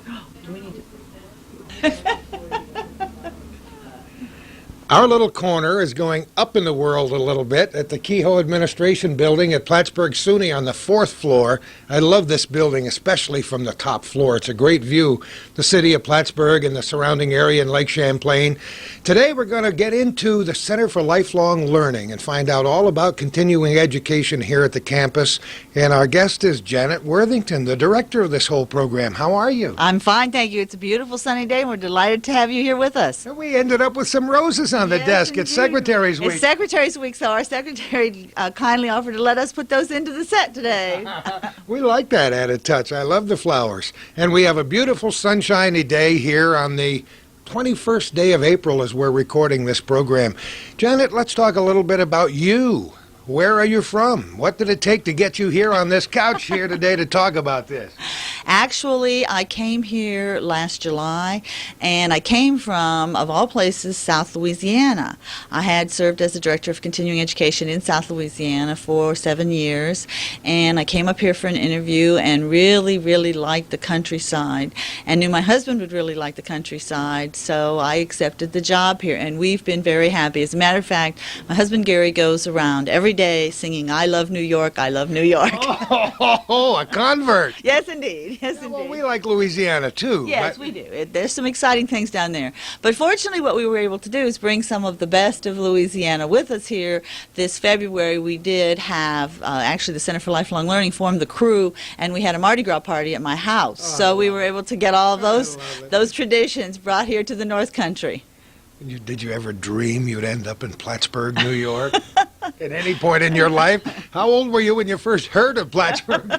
Do we need to? Our little corner is going up in the world a little bit at the Kehoe Administration Building at Plattsburgh SUNY on the 4th floor. I love this building, especially from the top floor. It's a great view, the city of Plattsburgh and the surrounding area in Lake Champlain. Today we're going to get into the Center for Lifelong Learning and find out all about continuing education here at the campus. And our guest is Janet Worthington, the director of this whole program. How are you? I'm fine, thank you. It's a beautiful sunny day, and we're delighted to have you here with us. And we ended up with some roses on the Yes, desk. It's indeed. Secretary's Week. It's Secretary's Week, so our secretary kindly offered to let us put those into the set today. We like that added touch. I love the flowers. And we have a beautiful sunshiny day here on the 21st day of April as we're recording this program. Janet, let's talk a little bit about you. Where are you from? What did it take to get you here on this couch here today to talk about this? Actually, I came here last July, and I came from, of all places, South Louisiana. I had served as the Director of Continuing Education in South Louisiana for 7 years, and I came up here for an interview and really, really liked the countryside, and knew my husband would really like the countryside, so I accepted the job here, and we've been very happy. As a matter of fact, my husband Gary goes around every day singing, "I love New York, I love New York." Oh, a convert. Yes, indeed. Yes, Yeah, indeed. well, we like Louisiana, too. Yes, we do. There's some exciting things down there. But fortunately, what we were able to do is bring some of the best of Louisiana with us here. This February, we did have, actually, the Center for Lifelong Learning formed the crew, and we had a Mardi Gras party at my house. Oh, so we wow. were able to get all of I those, love it. those traditions brought here to the North Country. Did you ever dream you'd end up in Plattsburgh, New York? At any point in your life? How old were you when you first heard of Plattsburgh?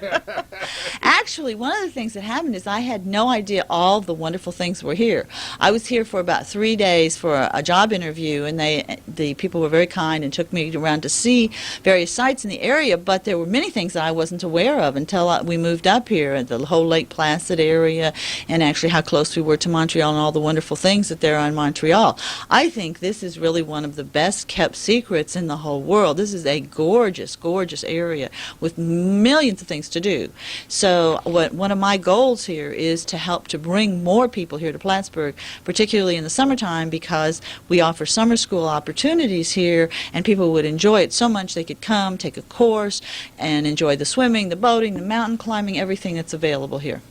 Actually, one of the things that happened is I had no idea all the wonderful things were here. I was here for about 3 days for a job interview, and the people were very kind and took me around to see various sites in the area, but there were many things that I wasn't aware of until we moved up here, the whole Lake Placid area, and actually how close we were to Montreal and all the wonderful things that there are in Montreal. I think this is really one of the best kept secrets in the whole world. This is a gorgeous, gorgeous area with millions of things to do. So one of my goals here is to help to bring more people here to Plattsburgh, particularly in the summertime, because we offer summer school opportunities here, and people would enjoy it so much they could come, take a course, and enjoy the swimming, the boating, the mountain climbing, everything that's available here.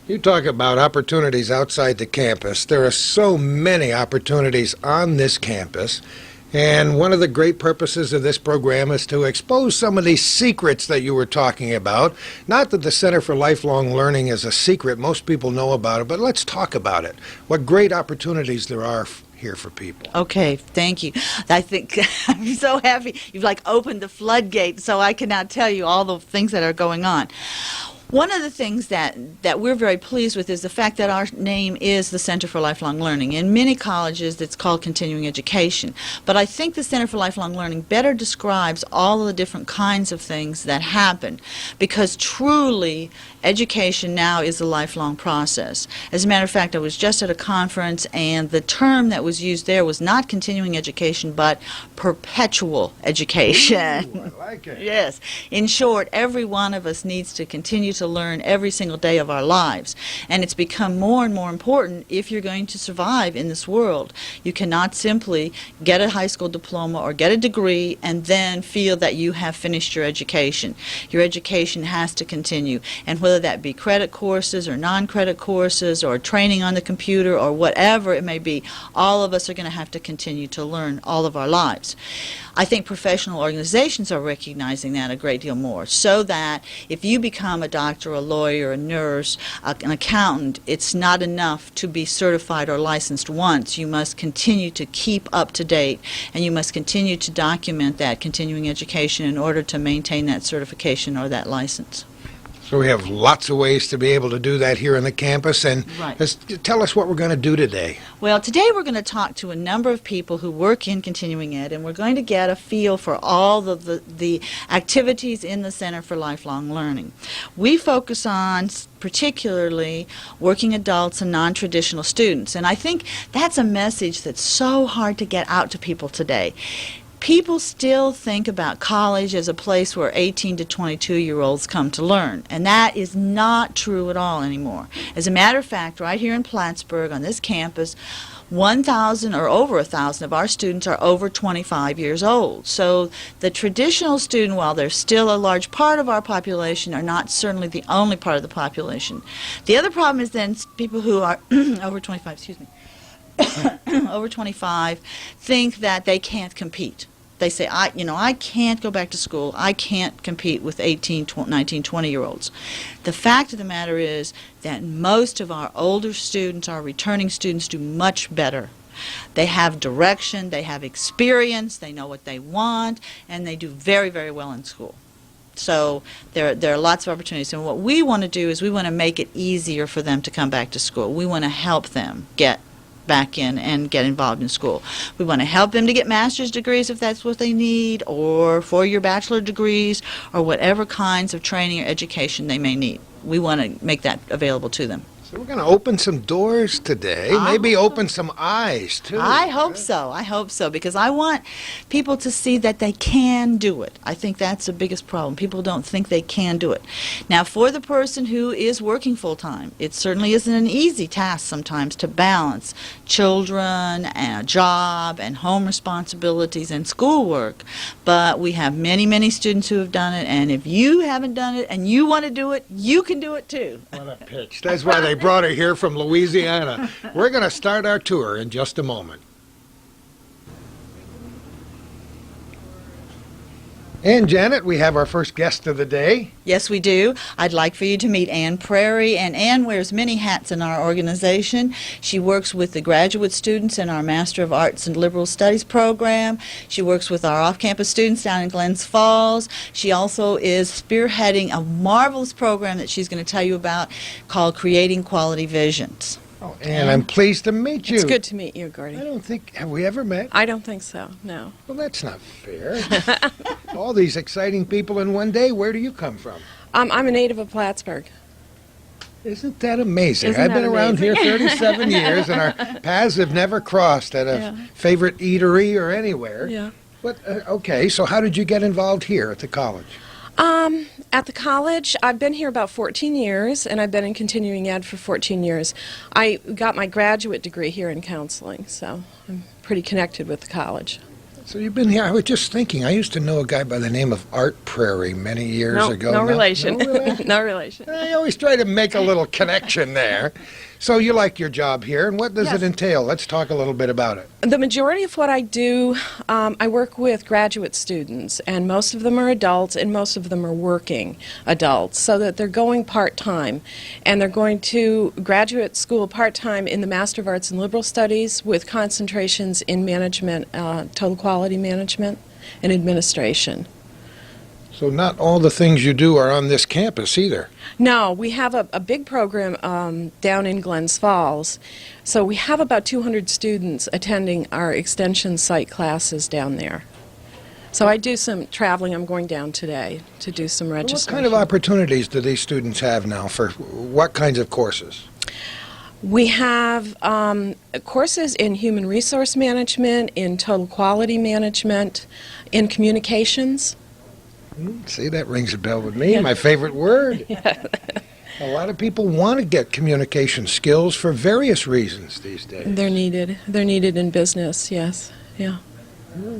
You talk about opportunities outside the campus. There are so many opportunities on this campus. And one of the great purposes of this program is to expose some of these secrets that you were talking about. Not that the Center for Lifelong Learning is a secret. Most people know about it, but let's talk about it. What great opportunities there are here for people. Okay, thank you. I think I'm so happy you've opened the floodgate so I can now tell you all the things that are going on. One of the things that we're very pleased with is the fact that our name is the Center for Lifelong Learning. In many colleges, it's called Continuing Education. But I think the Center for Lifelong Learning better describes all of the different kinds of things that happen, because truly, education now is a lifelong process. As a matter of fact, I was just at a conference, and the term that was used there was not continuing education, but perpetual education. Ooh, I like it. Yes. In short, every one of us needs to continue to learn every single day of our lives. And it's become more and more important if you're going to survive in this world. You cannot simply get a high school diploma or get a degree and then feel that you have finished your education. Your education has to continue. And whether that be credit courses or non-credit courses or training on the computer or whatever it may be, all of us are going to have to continue to learn all of our lives. I think professional organizations are recognizing that a great deal more, so that if you become a doctor, a lawyer, a nurse, an accountant, it's not enough to be certified or licensed once. You must continue to keep up to date, and you must continue to document that continuing education in order to maintain that certification or that license. So we have lots of ways to be able to do that here on the campus. And Right. tell us what we're going to do today. Well, today we're going to talk to a number of people who work in continuing ed, and we're going to get a feel for all of the activities in the Center for Lifelong Learning. We focus on particularly working adults and non-traditional students, and I think that's a message that's so hard to get out to people today. people still think about college as a place where 18 to 22-year-olds come to learn, and that is not true at all anymore. As a matter of fact, right here in Plattsburgh on this campus, 1,000 or over 1,000 of our students are over 25 years old. So the traditional student, while they're still a large part of our population, are not certainly the only part of the population. The other problem is then people who are over 25, over 25 think that they can't compete. They say, I can't go back to school. I can't compete with 18, 19, 20-year-olds. The fact of the matter is that most of our older students, our returning students, do much better. They have direction, they have experience, they know what they want, and they do very, very well in school. So there are lots of opportunities. And what we want to do is we want to make it easier for them to come back to school. We want to help them get back in and get involved in school. We want to help them to get master's degrees if that's what they need, or four-year bachelor degrees, or whatever kinds of training or education they may need. We want to make that available to them. So we're going to open some doors today, maybe open some eyes, too. I hope so. I hope so, because I want people to see that they can do it. I think that's the biggest problem. People don't think they can do it. Now, for the person who is working full-time, it certainly isn't an easy task sometimes to balance children and a job and home responsibilities and schoolwork. But we have many, many students who have done it, and if you haven't done it and you want to do it, you can do it too. What a pitch. That's why they brought her here from Louisiana. We're going to start our tour in just a moment. And Janet, we have our first guest of the day. Yes, we do. I'd like for you to meet Ann Prairie, and Ann wears many hats in our organization. She works with the graduate students in our Master of Arts and Liberal Studies program. She works with our off-campus students down in Glens Falls. She also is spearheading a marvelous program that she's going to tell you about called Creating Quality Visions. Oh, Ann, I'm pleased to meet you. It's good to meet you, Gordy. I don't think, have we ever met? I don't think so, no. Well, that's not fair. All these exciting people in one day, where do you come from? I'm a native of Plattsburgh. Isn't that amazing? Isn't I've that been around here amazing? 37 years, and our paths have never crossed at a Yeah. favorite eatery or anywhere. Yeah. But, okay, so how did you get involved here at the college? At the college, I've been here about 14 years, and I've been in continuing ed for 14 years. I got my graduate degree here in counseling, so I'm pretty connected with the college. So you've been here. I was just thinking, I used to know a guy by the name of Art Prairie many years ago. No relation. No relation? No relation. I always try to make a little connection there. So you like your job here, and what does Yes. it entail? Let's talk a little bit about it. The majority of what I do, I work with graduate students, and most of them are adults, and most of them are working adults, so that they're going part-time, and they're going to graduate school part-time in the Master of Arts and Liberal Studies with concentrations in management, total quality management, and administration. So not all the things you do are on this campus either. No, we have a big program down in Glens Falls. So we have about 200 students attending our extension site classes down there. So I do some traveling. I'm going down today to do some What registration. kind of opportunities do these students have now for what kinds of courses? We have courses in human resource management, in total quality management, in communications. See, that rings a bell with me. My favorite word. A lot of people want to get communication skills for various reasons these days. They're needed. They're needed in business, yes. Yeah.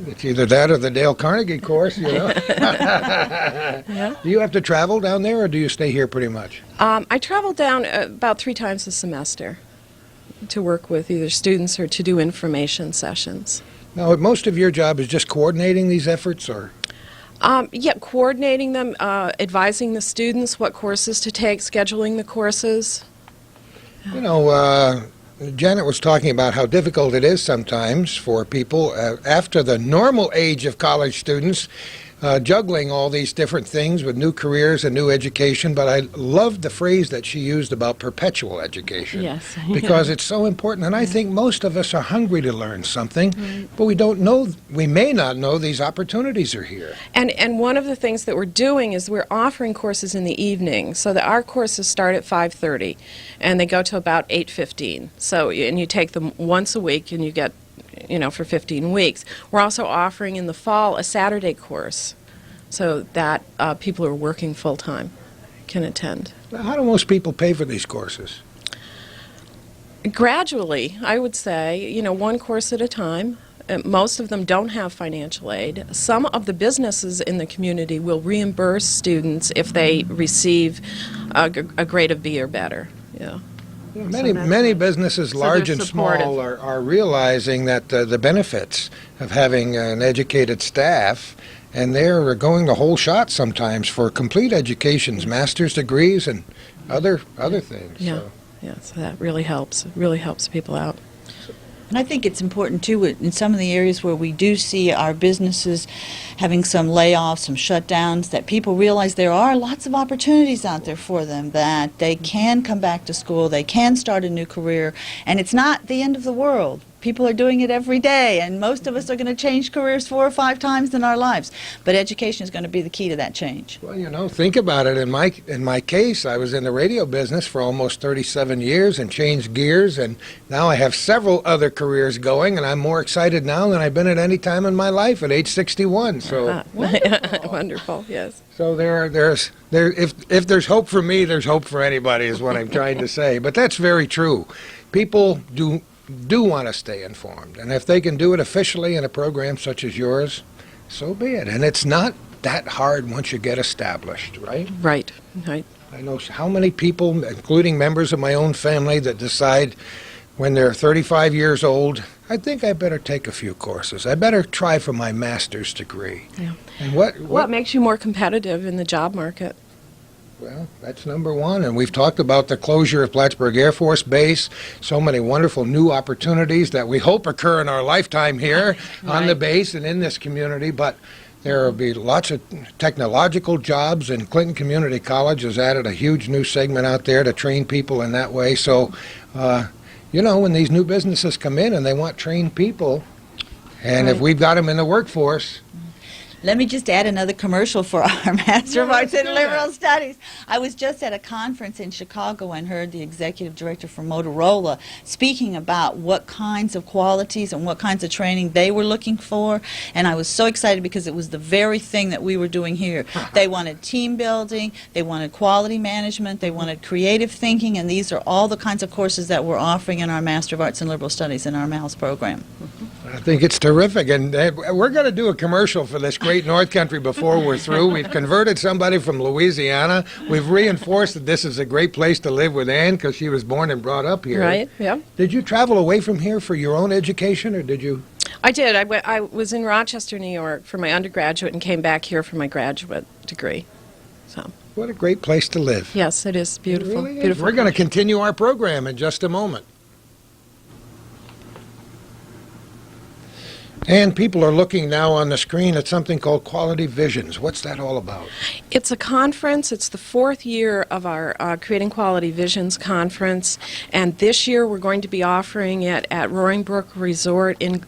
It's either that or the Dale Carnegie course, you know. Yeah. Do you have to travel down there, or do you stay here pretty much? I travel down about 3 times a semester to work with either students or to do information sessions. Now, most of your job is just coordinating these efforts, or? Yeah, coordinating them, advising the students what courses to take, scheduling the courses. You know, Janet was talking about how difficult it is sometimes for people after the normal age of college students juggling all these different things with new careers and new education, but I loved the phrase that she used about perpetual education. Yes. Because it's so important, and I think most of us are hungry to learn something, but we don't know, we may not know these opportunities are here. And one of the things that we're doing is we're offering courses in the evening, so that our courses start at 5:30, and they go to about 8:15. So, and you take them once a week, and you get for 15 weeks. We're also offering in the fall a Saturday course so that people who are working full-time can attend. How do most people pay for these courses? Gradually, I would say, one course at a time. Most of them don't have financial aid. Some of the businesses in the community will reimburse students if they receive a grade of B or better. Yeah. Many businesses, large they're and small, are realizing that the benefits of having an educated staff, and they're going the whole shot sometimes for complete educations, master's degrees, and other things. Yeah. So. Yeah, so that really helps. It really helps people out. And I think it's important, too, in some of the areas where we do see our businesses having some layoffs, some shutdowns, that people realize there are lots of opportunities out there for them, that they can come back to school, they can start a new career, and it's not the end of the world. People are doing it every day, and most of us are going to change careers 4 or 5 times in our lives. But education is going to be the key to that change. Well, think about it. In my case, I was in the radio business for almost 37 years and changed gears, and now I have several other careers going, and I'm more excited now than I've been at any time in my life at age 61. So Wonderful, yes. So if there's hope for me, there's hope for anybody, is what I'm trying to say. But that's very true. People do want to stay informed, and if they can do it officially in a program such as yours, so be it. And it's not that hard once you get established, right? Right. I know how many people, including members of my own family, that decide when they're 35 years old, I think I better take a few courses. I better try for my master's degree. Yeah. And what makes you more competitive in the job market? Well, that's number one, and we've talked about the closure of Plattsburgh Air Force Base, so many wonderful new opportunities that we hope occur in our lifetime here on the base and in this community, but there will be lots of technological jobs, and Clinton Community College has added a huge new segment out there to train people in that way. So, when these new businesses come in and they want trained people, and if we've got them in the workforce. Let me just add another commercial for our Master of Arts in Liberal Studies. I was just at a conference in Chicago and heard the executive director from Motorola speaking about what kinds of qualities and what kinds of training they were looking for, and I was so excited because it was the very thing that we were doing here. They wanted team building, they wanted quality management, they wanted creative thinking, and these are all the kinds of courses that we're offering in our Master of Arts in Liberal Studies in our MALS program. I think it's terrific, and we're going to do a commercial for this great North Country before we're through. We've converted somebody from Louisiana. We've reinforced that this is a great place to live with Ann because she was born and brought up here. Right, yeah. Did you travel away from here for your own education, or did you? I did. I was in Rochester, New York for my undergraduate and came back here for my graduate degree. So. What a great place to live. Yes, it is beautiful. It really is. Beautiful. We're going to continue our program in just a moment. And people are looking now on the screen at something called Quality Visions. What's that all about? It's a conference. It's the 4th year of our Creating Quality Visions conference, and this year we're going to be offering it at Roaring Brook Resort in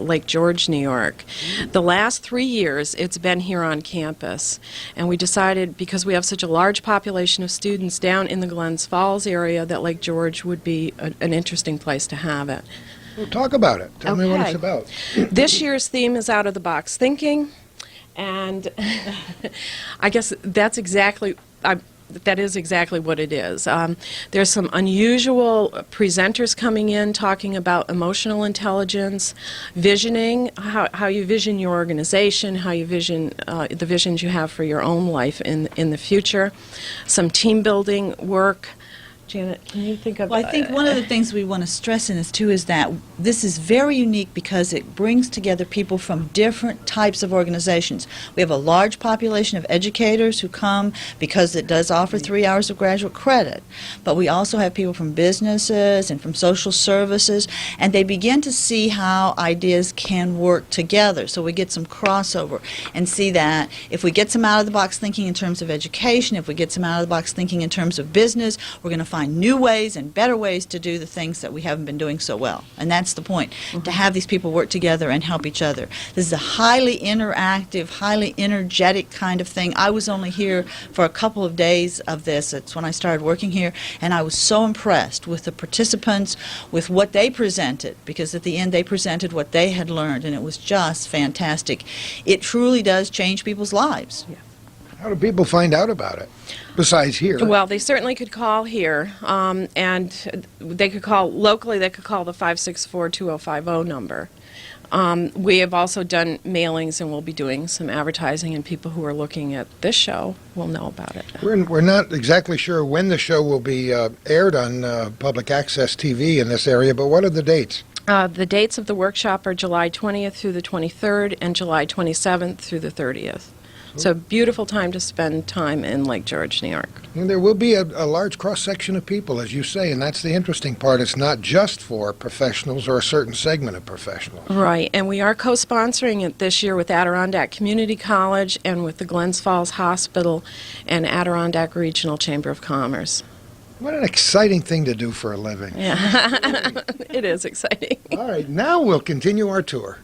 Lake George, New York. The last 3 years it's been here on campus, and we decided because we have such a large population of students down in the Glens Falls area that Lake George would be an interesting place to have it. Well, talk about it. Tell me what it's about. This year's theme is out-of-the-box thinking, and I guess that is exactly what it is. There's some unusual presenters coming in talking about emotional intelligence, visioning, how you vision your organization, how you vision the visions you have for your own life in the future, some team building work. Janet, can you think of... Well, I think one of the things we want to stress in this, too, is that this is very unique because it brings together people from different types of organizations. We have a large population of educators who come because it does offer 3 hours of graduate credit. But we also have people from businesses and from social services, and they begin to see how ideas can work together. So we get some crossover and see that if we get some out-of-the-box thinking in terms of education, if we get some out-of-the-box thinking in terms of business, we're going to find find new ways and better ways to do the things that we haven't been doing so well. And that's the point, to have these people work together and help each other. This is a highly interactive, highly energetic kind of thing. I was only here for a couple of days of this. It's when I started working here, and I was so impressed with the participants, with what they presented, because at the end they presented what they had learned, and it was just fantastic. It truly does change people's lives. Yeah. How do people find out about it, besides here? Well, they certainly could call here, and they could call locally. They could call the 564-2050 number. We have also done mailings, and we'll be doing some advertising, and people who are looking at this show will know about it. We're not exactly sure when the show will be aired on public access TV in this area, but what are the dates? The dates of the workshop are July 20th through the 23rd and July 27th through the 30th. So a beautiful time to spend time in Lake George, New York. And there will be a large cross-section of people, as you say, and that's the interesting part. It's not just for professionals or a certain segment of professionals. Right, and we are co-sponsoring it this year with Adirondack Community College and with the Glens Falls Hospital and Adirondack Regional Chamber of Commerce. What an exciting thing to do for a living. Yeah, it is exciting. All right, now we'll continue our tour.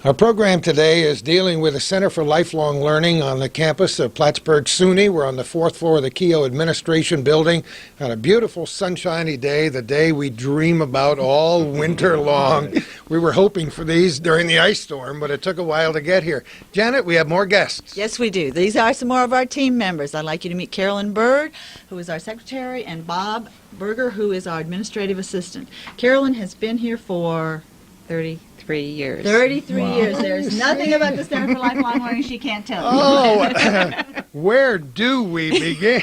Our program today is dealing with the Center for Lifelong Learning on the campus of Plattsburgh SUNY. We're on the 4th floor of the Kehoe Administration Building on a beautiful sunshiny day, the day we dream about all winter long. We were hoping for these during the ice storm, but it took a while to get here. Janet, we have more guests. Yes, we do. These are some more of our team members. I'd like you to meet Carolyn Bird, who is our secretary, and Bob Berger, who is our administrative assistant. Carolyn has been here for 33 years. 33 years. There's nothing about the Center for Lifelong Learning she can't tell you. Oh, where do we begin?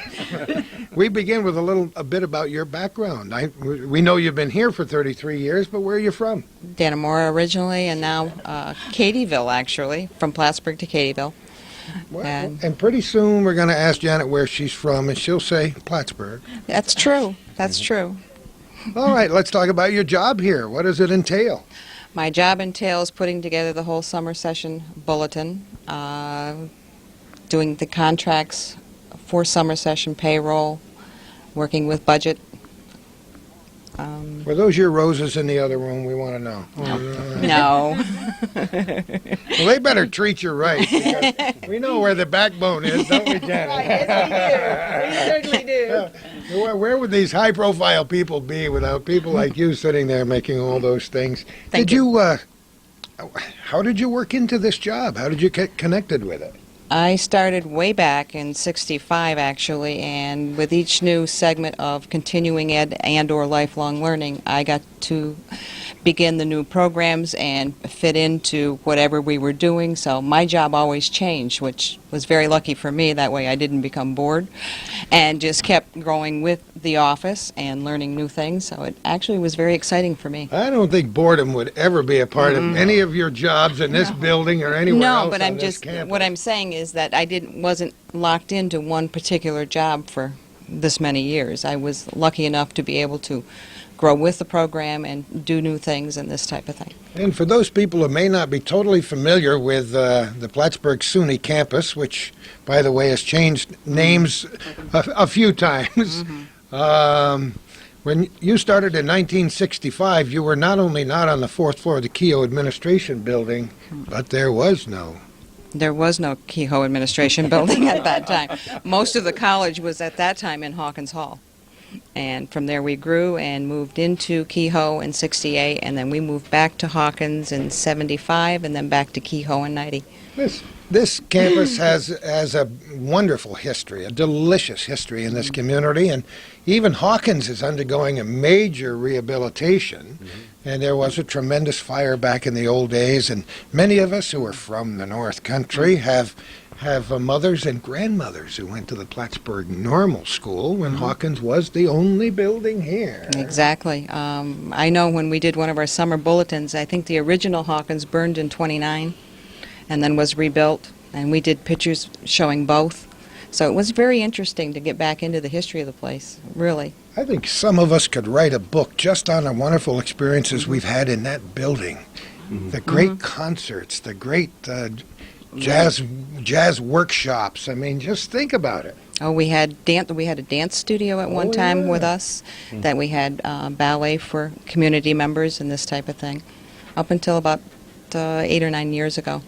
We begin with a bit about your background. We know you've been here for 33 years, but where are you from? Dannemora originally, and now Katyville, actually, from Plattsburgh to Katyville. Well, And- and pretty soon we're going to ask Janet where she's from, and she'll say Plattsburgh. That's true. That's true. All right, let's talk about your job here. What does it entail? My job entails putting together the whole summer session bulletin, doing the contracts for summer session payroll, working with budget. Were those your roses in the other room? We want to know. No. Well, they better treat you right, because we know where the backbone is, don't we, Janet? Yes, we do. We certainly do. Where would these high-profile people be without people like you sitting there making all those things? Thank How did you work into this job? How did you get connected with it? I started way back in '65, actually, and with each new segment of continuing ed and/or lifelong learning, I got to begin the new programs and fit into whatever we were doing. So my job always changed, which was very lucky for me. That way I didn't become bored and just kept growing with the office and learning new things. So it actually was very exciting for me. I don't think boredom would ever be a part of any of your jobs in this building or anywhere else No, but on I'm this just campus. what I'm saying is that I wasn't locked into one particular job for this many years. I was lucky enough to be able to grow with the program and do new things and this type of thing. And for those people who may not be totally familiar with the Plattsburgh SUNY campus, which, by the way, has changed names a few times, when you started in 1965, you were not only not on the 4th floor of the Kehoe Administration Building, but there was no. There was no Kehoe Administration Building at that time. Most of the college was at that time in Hawkins Hall. And from there we grew and moved into Kehoe in '68, and then we moved back to Hawkins in '75, and then back to Kehoe in '90. This campus has a wonderful history, a delicious history in this community, and even Hawkins is undergoing a major rehabilitation. And there was a tremendous fire back in the old days, and many of us who are from the North Country have mothers and grandmothers who went to the Plattsburgh Normal School when Hawkins was the only building here. Exactly. I know when we did one of our summer bulletins, I think the original Hawkins burned in '29 and then was rebuilt, and we did pictures showing both. So it was very interesting to get back into the history of the place, really. I think some of us could write a book just on the wonderful experiences we've had in that building. The great concerts, the great jazz workshops. I mean, just think about it. Oh, we had a dance studio at one time with us. That we had ballet for community members and this type of thing, up until about 8 or 9 years ago.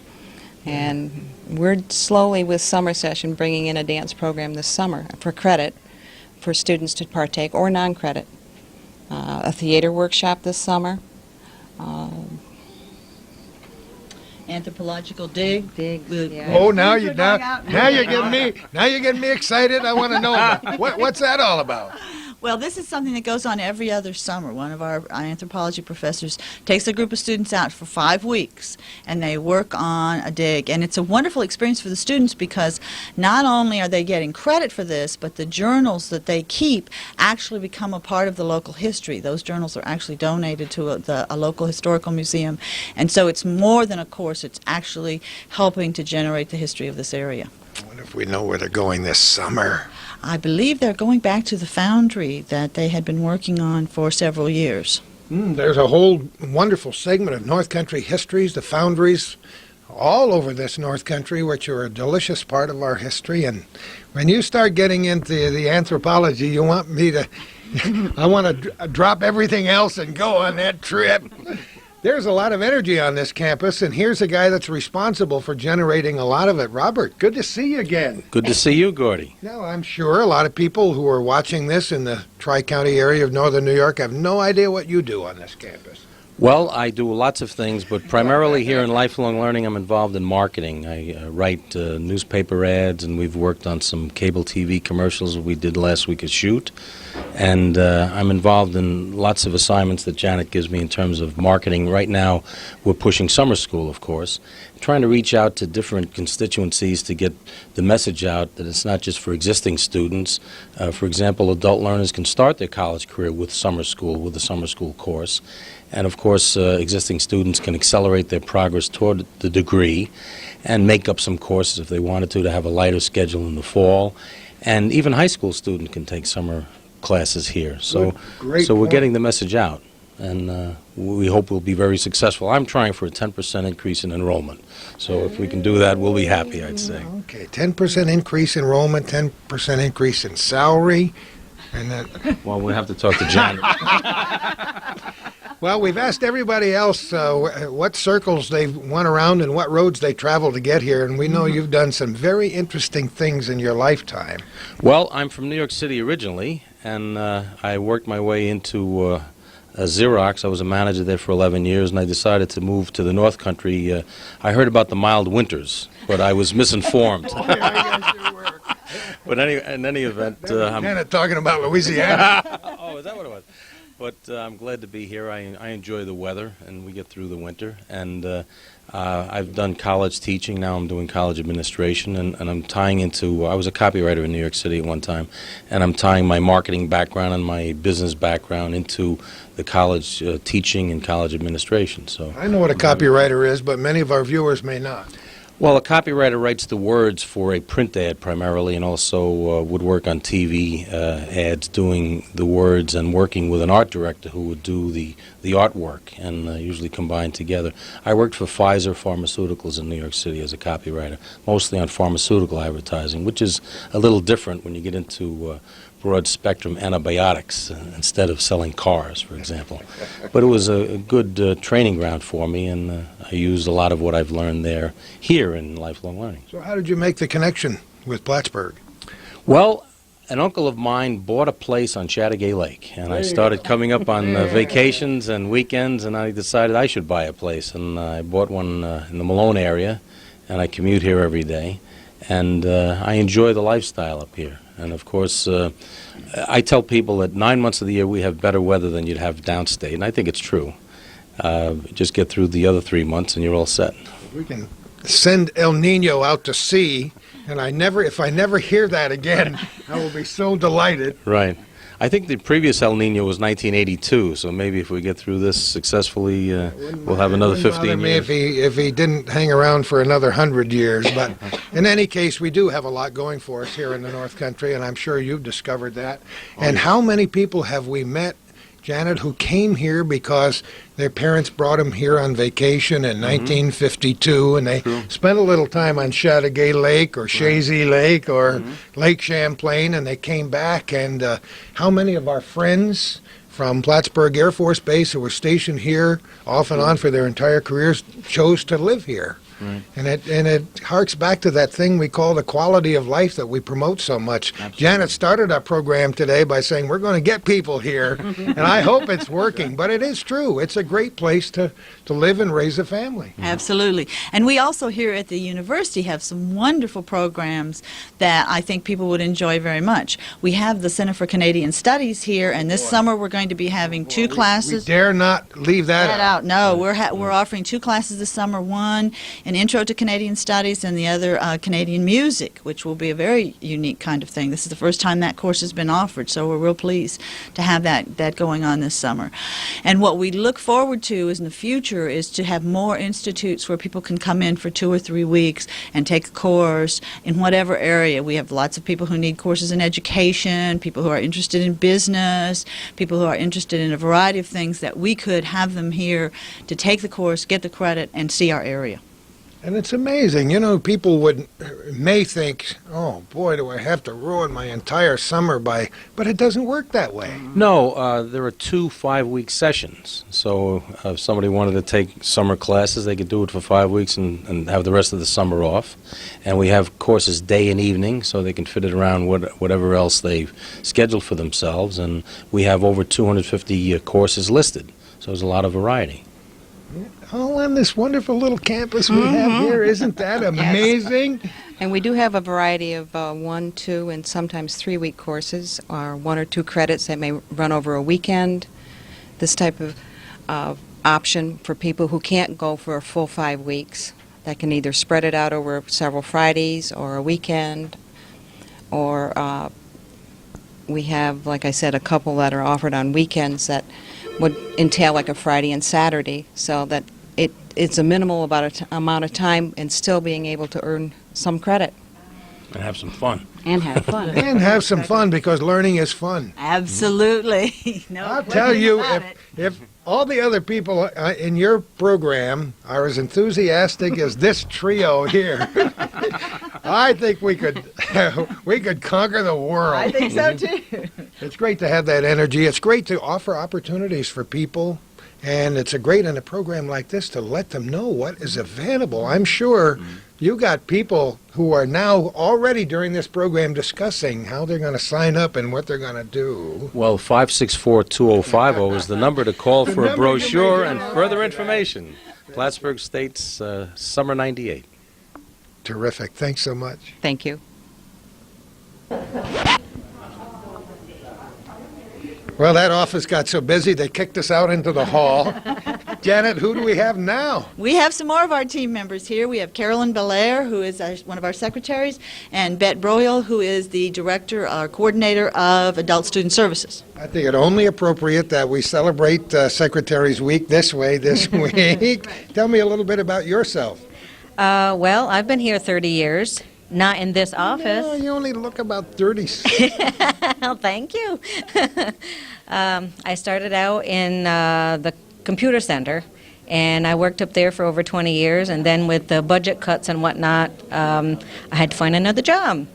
And we're slowly, with summer session, bringing in a dance program this summer for credit for students to partake, or non-credit. A theater workshop this summer. Anthropological dig. Yeah. Oh, now Things you are going out. now you're getting me excited. I want to know about what's that all about? Well, this is something that goes on every other summer. One of our anthropology professors takes a group of students out for 5 weeks, and they work on a dig. And it's a wonderful experience for the students because not only are they getting credit for this, but the journals that they keep actually become a part of the local history. Those journals are actually donated to a local historical museum. And so it's more than a course. It's actually helping to generate the history of this area. I wonder if we know where they're going this summer. I believe they're going back to the foundry that they had been working on for several years. There's a whole wonderful segment of North Country histories, the foundries, all over this North Country, which are a delicious part of our history. And when you start getting into the anthropology, you want me to, I want to drop everything else and go on that trip. There's a lot of energy on this campus, and here's a guy that's responsible for generating a lot of it. Robert, good to see you again. Good to see you, Gordy. Now, I'm sure a lot of people who are watching this in the Tri-County area of Northern New York have no idea what you do on this campus. Well, I do lots of things, but primarily here in lifelong learning, I'm involved in marketing. I write newspaper ads, and we've worked on some cable TV commercials we did last week at Shoot. And I'm involved in lots of assignments that Janet gives me in terms of marketing. Right now, we're pushing summer school, of course, trying to reach out to different constituencies to get the message out that it's not just for existing students. For example, adult learners can start their college career with summer school, with a summer school course. And, of course, existing students can accelerate their progress toward the degree and make up some courses if they wanted to have a lighter schedule in the fall. And even high school students can take summer classes here. So Great we're point. getting the message out, and we hope we'll be very successful. I'm trying for a 10% increase in enrollment. So if we can do that, we'll be happy, I'd say. Okay, 10% increase enrollment, 10% increase in salary, and then... Well, we'll have to talk to Janet. Well, we've asked everybody else what circles they've went around and what roads they traveled to get here, and we know you've done some very interesting things in your lifetime. Well, I'm from New York City originally, and I worked my way into Xerox. I was a manager there for 11 years, and I decided to move to the North Country. I heard about the mild winters, but I was misinformed. But in any event, I'm kind of talking about Louisiana. oh, is that what it was? But I'm glad to be here. I enjoy the weather, and we get through the winter. And I've done college teaching. Now I'm doing college administration, and I'm tying into, I was a copywriter in New York City at one time, and I'm tying my marketing background and my business background into the college teaching and college administration. So I know what a copywriter is, but many of our viewers may not. Well, a copywriter writes the words for a print ad primarily, and also would work on TV ads, doing the words, and working with an art director who would do the artwork, and usually combined together. I worked for Pfizer Pharmaceuticals in New York City as a copywriter, mostly on pharmaceutical advertising, which is a little different when you get into broad-spectrum antibiotics instead of selling cars, for example. But it was a good training ground for me, and I used a lot of what I've learned there here in lifelong learning. So how did you make the connection with Plattsburgh? Well, an uncle of mine bought a place on Chattagay Lake, and I started coming up on vacations and weekends, and I decided I should buy a place. And I bought one in the Malone area, and I commute here every day. And I enjoy the lifestyle up here. And, of course, I tell people that 9 months of the year we have better weather than you'd have downstate, and I think it's true. Just get through the other 3 months and you're all set. We can send El Nino out to sea, and if I never hear that again, I will be so delighted. Right. I think the previous El Nino was 1982, so maybe if we get through this successfully, we'll have another 15 years. If he didn't hang around for another 100 years. But in any case, we do have a lot going for us here in the North Country, and I'm sure you've discovered that. And how many people have we met Janet, who came here because their parents brought them here on vacation in 1952, and they spent a little time on Chateauguay Lake or Chazy Lake or Lake Champlain, and they came back. And how many of our friends from Plattsburgh Air Force Base who were stationed here off and on for their entire careers chose to live here? And it harks back to that thing we call the quality of life that we promote so much. Absolutely. Janet started our program today by saying we're going to get people here, and I hope it's working. But it is true. It's a great place to live and raise a family. Absolutely. And we also here at the university have some wonderful programs that I think people would enjoy very much. We have the Center for Canadian Studies here, and this summer we're going to be having two classes. We dare not leave that out. No, we're offering two classes this summer, one an Intro to Canadian Studies and the other Canadian Music, which will be a very unique kind of thing. This is the first time that course has been offered, so we're real pleased to have that going on this summer. And what we look forward to is in the future is to have more institutes where people can come in for 2 or 3 weeks and take a course in whatever area. We have lots of people who need courses in education, people who are interested in business, people who are interested in a variety of things that we could have them here to take the course, get the credit, and see our area. And it's amazing. People may think, oh, boy, do I have to ruin my entire summer but it doesn't work that way. No, there are 2 5-week sessions. So if somebody wanted to take summer classes, they could do it for 5 weeks and have the rest of the summer off. And we have courses day and evening, so they can fit it around whatever else they've scheduled for themselves. And we have over 250 courses listed, so there's a lot of variety. All on this wonderful little campus we have here. Isn't that amazing? Yes. And we do have a variety of 1, 2, and sometimes 3-week courses, or 1 or 2 credits that may run over a weekend. This type of option for people who can't go for a full 5 weeks, that can either spread it out over several Fridays or a weekend, or we have, like I said, a couple that are offered on weekends that would entail like a Friday and Saturday, so that it's a minimal amount of time and still being able to earn some credit. And have some fun. And have fun. And have some fun, because learning is fun. Absolutely. No I'll tell you, about it. if all the other people in your program are as enthusiastic as this trio here, I think we could conquer the world. I think so too. It's great to have that energy. It's great to offer opportunities for people, and it's great in a program like this to let them know what is available. I'm sure you got people who are now already during this program discussing how they're going to sign up and what they're going to do. Well, 564-2050 is the number to call for a brochure and further information. Plattsburgh State's Summer 98. Terrific. Thanks so much. Thank you. Well, that office got so busy they kicked us out into the hall. Janet, who do we have now? We have some more of our team members here. We have Carolyn Belair, who is one of our secretaries, and Bet Broyle, who is the director or coordinator of Adult Student Services. I think it only appropriate that we celebrate Secretaries Week this week. Tell me a little bit about yourself. Well, I've been here 30 years, not in this office. No, you only look about 30. Well, thank you. I started out in the computer center, and I worked up there for over 20 years, and then with the budget cuts and whatnot, I had to find another job.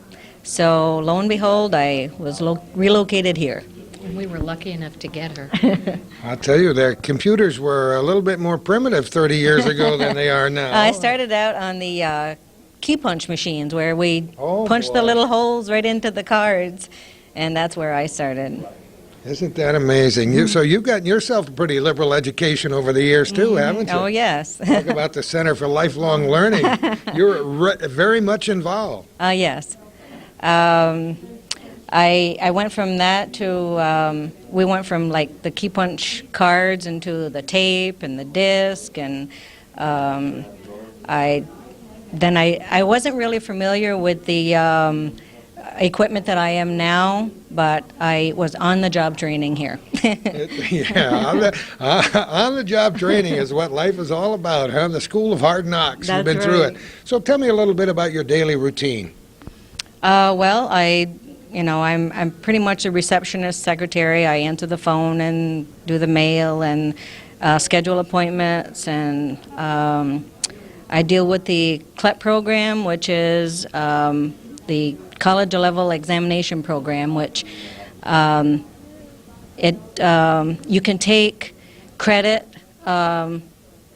So, lo and behold, I was relocated here. And we were lucky enough to get her. I'll tell you, their computers were a little bit more primitive 30 years ago than they are now. I started out on the key punch machines where we punched the little holes right into the cards, and that's where I started. Isn't that amazing? So you've gotten yourself a pretty liberal education over the years, too, haven't you? Oh, yes. Talk about the Center for Lifelong Learning. You're very much involved. Yes. I went from that to, we went from like the key punch cards into the tape and the disc, and I wasn't really familiar with the equipment that I am now, but I was on-the-job training here. On-the-job training is what life is all about, huh? The school of hard knocks. That's You've been through right. it. So tell me a little bit about your daily routine. Well, I I'm pretty much a receptionist secretary. I answer the phone and do the mail and schedule appointments, and I deal with the CLEP program, which is the college level examination program, which you can take credit,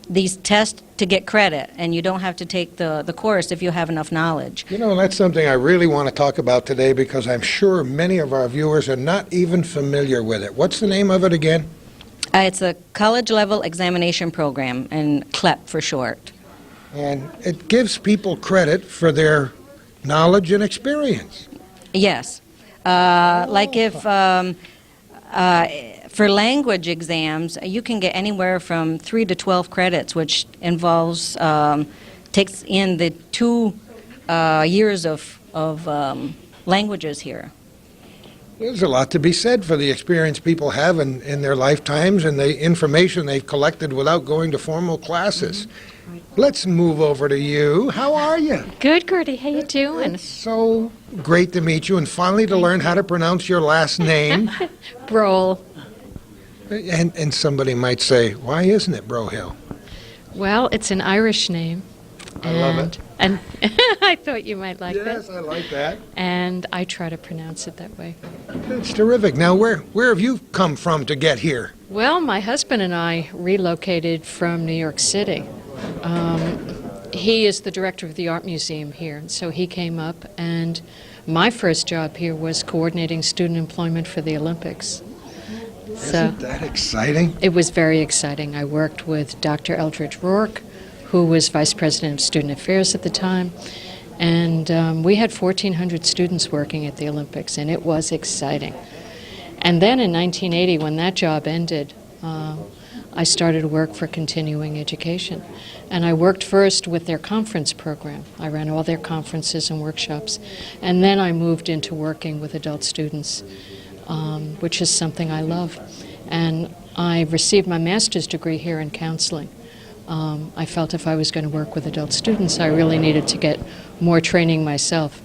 these tests to get credit, and you don't have to take the course if you have enough knowledge. That's something I really want to talk about today because I'm sure many of our viewers are not even familiar with it. What's the name of it again? It's a college level examination program, and CLEP for short. And it gives people credit for their knowledge and experience. Yes. Like if for language exams, you can get anywhere from 3 to 12 credits, which involves, takes in the 2 years of languages here. There's a lot to be said for the experience people have in their lifetimes and the information they've collected without going to formal classes. Let's move over to you. How are you? Good, Gertie. How you doing? It's so great to meet you and finally to learn how to pronounce your last name. Brohl. And somebody might say, why isn't it Brohill? Well, it's an Irish name. I love it. And I thought you might like that. Yes, I like that. And I try to pronounce it that way. That's terrific. Now, where have you come from to get here? Well, my husband and I relocated from New York City. He is the director of the Art Museum here, and so he came up, and my first job here was coordinating student employment for the Olympics. Isn't that exciting? It was very exciting. I worked with Dr. Eldridge Rourke, who was Vice President of Student Affairs at the time, and we had 1,400 students working at the Olympics, and it was exciting. And then in 1980, when that job ended, I started work for continuing education. And I worked first with their conference program. I ran all their conferences and workshops. And then I moved into working with adult students, which is something I love. And I received my master's degree here in counseling. I felt if I was going to work with adult students, I really needed to get more training myself.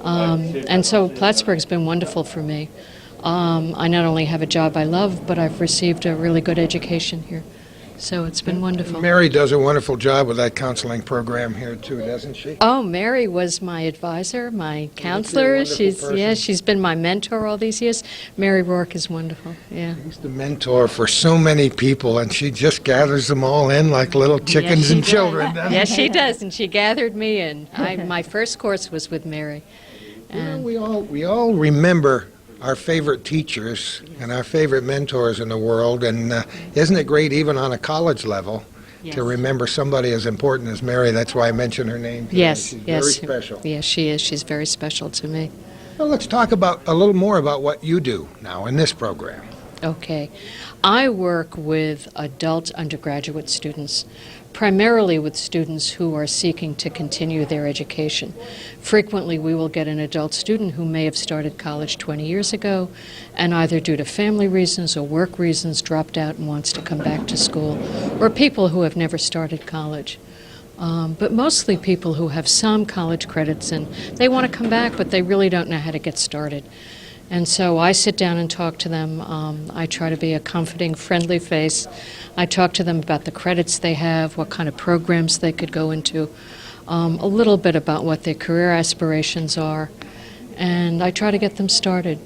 And so Plattsburgh's been wonderful for me. I not only have a job I love, but I've received a really good education here. So it's been wonderful. Mary does a wonderful job with that counseling program here too, doesn't she? Oh, Mary was my advisor, my counselor. She's been my mentor all these years. Mary Rourke is wonderful. Yeah. She's the mentor for so many people, and she just gathers them all in like little chickens and children. Yes, she does, and she gathered me in. My first course was with Mary. And we all remember our favorite teachers and our favorite mentors in the world, and isn't it great even on a college level to remember somebody as important as Mary? That's why I mentioned her name today. Yes, She's yes. very special. Yes, she is. She's very special to me. Well, let's talk about a little more about what you do now in this program. Okay. I work with adult undergraduate students, primarily with students who are seeking to continue their education. Frequently, we will get an adult student who may have started college 20 years ago and either due to family reasons or work reasons dropped out and wants to come back to school, or people who have never started college. But mostly people who have some college credits and they want to come back, but they really don't know how to get started. And so I sit down and talk to them. I try to be a comforting, friendly face. I talk to them about the credits they have, what kind of programs they could go into, a little bit about what their career aspirations are, and I try to get them started.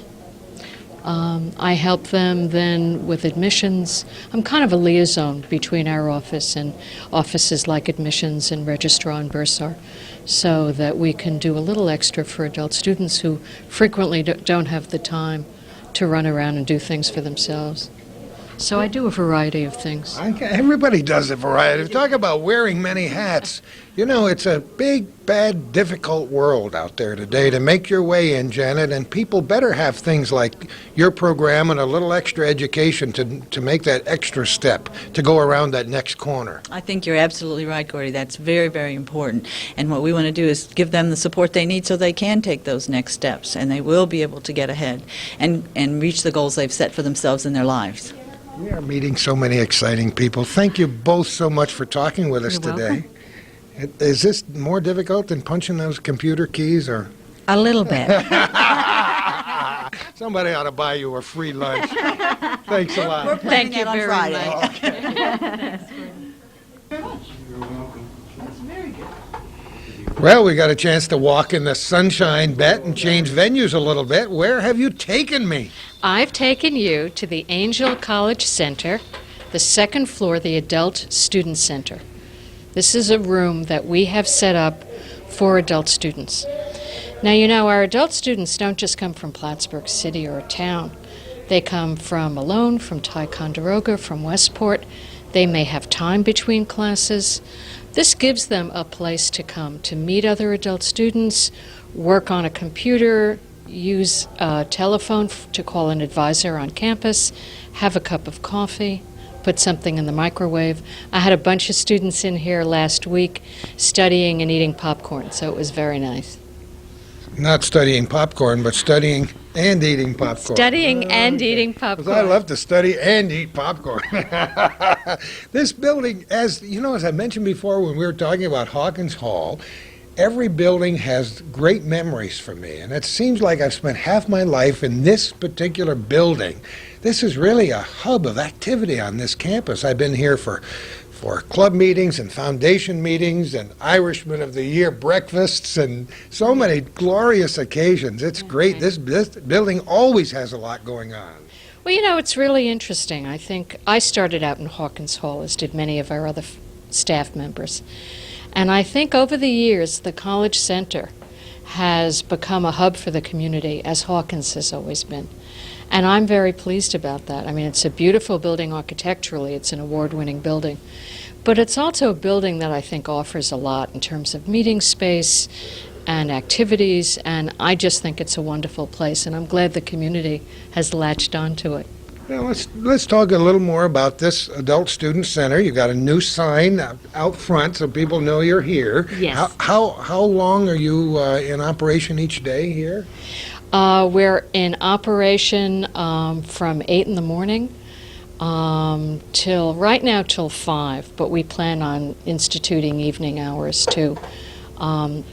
I help them then with admissions. I'm kind of a liaison between our office and offices like admissions and registrar and bursar, so that we can do a little extra for adult students who frequently don't have the time to run around and do things for themselves. So I do a variety of things. Everybody does a variety. Talk about wearing many hats. It's a big, bad, difficult world out there today to make your way in, Janet, and people better have things like your program and a little extra education to make that extra step, to go around that next corner. I think you're absolutely right, Gordy. That's very, very important. And what we want to do is give them the support they need so they can take those next steps, and they will be able to get ahead and reach the goals they've set for themselves in their lives. We are meeting so many exciting people. Thank you both so much for talking with us You're today. welcome. Is this more difficult than punching those computer keys, or? A little bit. Somebody ought to buy you a free lunch. Thanks a lot. Thank you very Friday. Well, we got a chance to walk in the sunshine, Bet, and change venues a little bit. Where have you taken me? I've taken you to the Angel College Center, the second floor, the Adult Student Center. This is a room that we have set up for adult students. Now, you know, our adult students don't just come from Plattsburgh City or a town. They come from Malone, from Ticonderoga, from Westport. They may have time between classes. This gives them a place to come to meet other adult students, work on a computer, use a telephone to call an advisor on campus, have a cup of coffee, put something in the microwave. I had a bunch of students in here last week studying and eating popcorn, so it was very nice. Not studying popcorn, but studying and eating popcorn. Studying and eating 'Cause popcorn. I love to study and eat popcorn. This building, as you know, as I mentioned before when we were talking about Hawkins Hall, every building has great memories for me, and it seems like I've spent half my life in this particular building. This is really a hub of activity on this campus. I've been here for club meetings and foundation meetings and Irishman of the Year breakfasts and so many glorious occasions. It's great. This building always has a lot going on. Well, you know, it's really interesting. I think I started out in Hawkins Hall, as did many of our other staff members. And I think over the years, the College Center has become a hub for the community, as Hawkins has always been. And I'm very pleased about that. I mean, it's a beautiful building architecturally. It's an award-winning building. But it's also a building that I think offers a lot in terms of meeting space and activities, and I just think it's a wonderful place, and I'm glad the community has latched onto it. Now let's talk a little more about this Adult Student Center. You got a new sign out front so people know you're here. Yes. How long are you in operation each day here? We're in operation from 8 in the morning till right now till 5, but we plan on instituting evening hours too.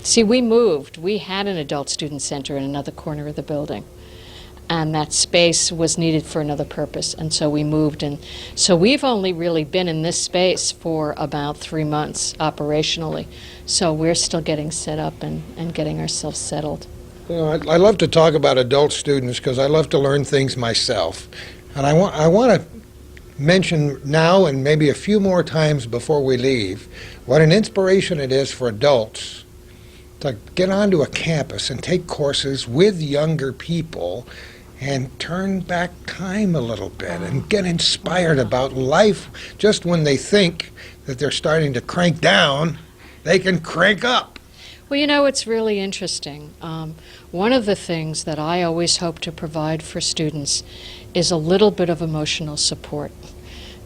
See, we moved. We had an adult student center in another corner of the building, and that space was needed for another purpose, and so we moved. And so we've only really been in this space for about 3 months operationally, so we're still getting set up and getting ourselves settled. You know, I love to talk about adult students because I love to learn things myself. And I want to mention now and maybe a few more times before we leave what an inspiration it is for adults to get onto a campus and take courses with younger people and turn back time a little bit and get inspired about life. Just when they think that they're starting to crank down, they can crank up. Well, you know, it's really interesting. One of the things that I always hope to provide for students is a little bit of emotional support,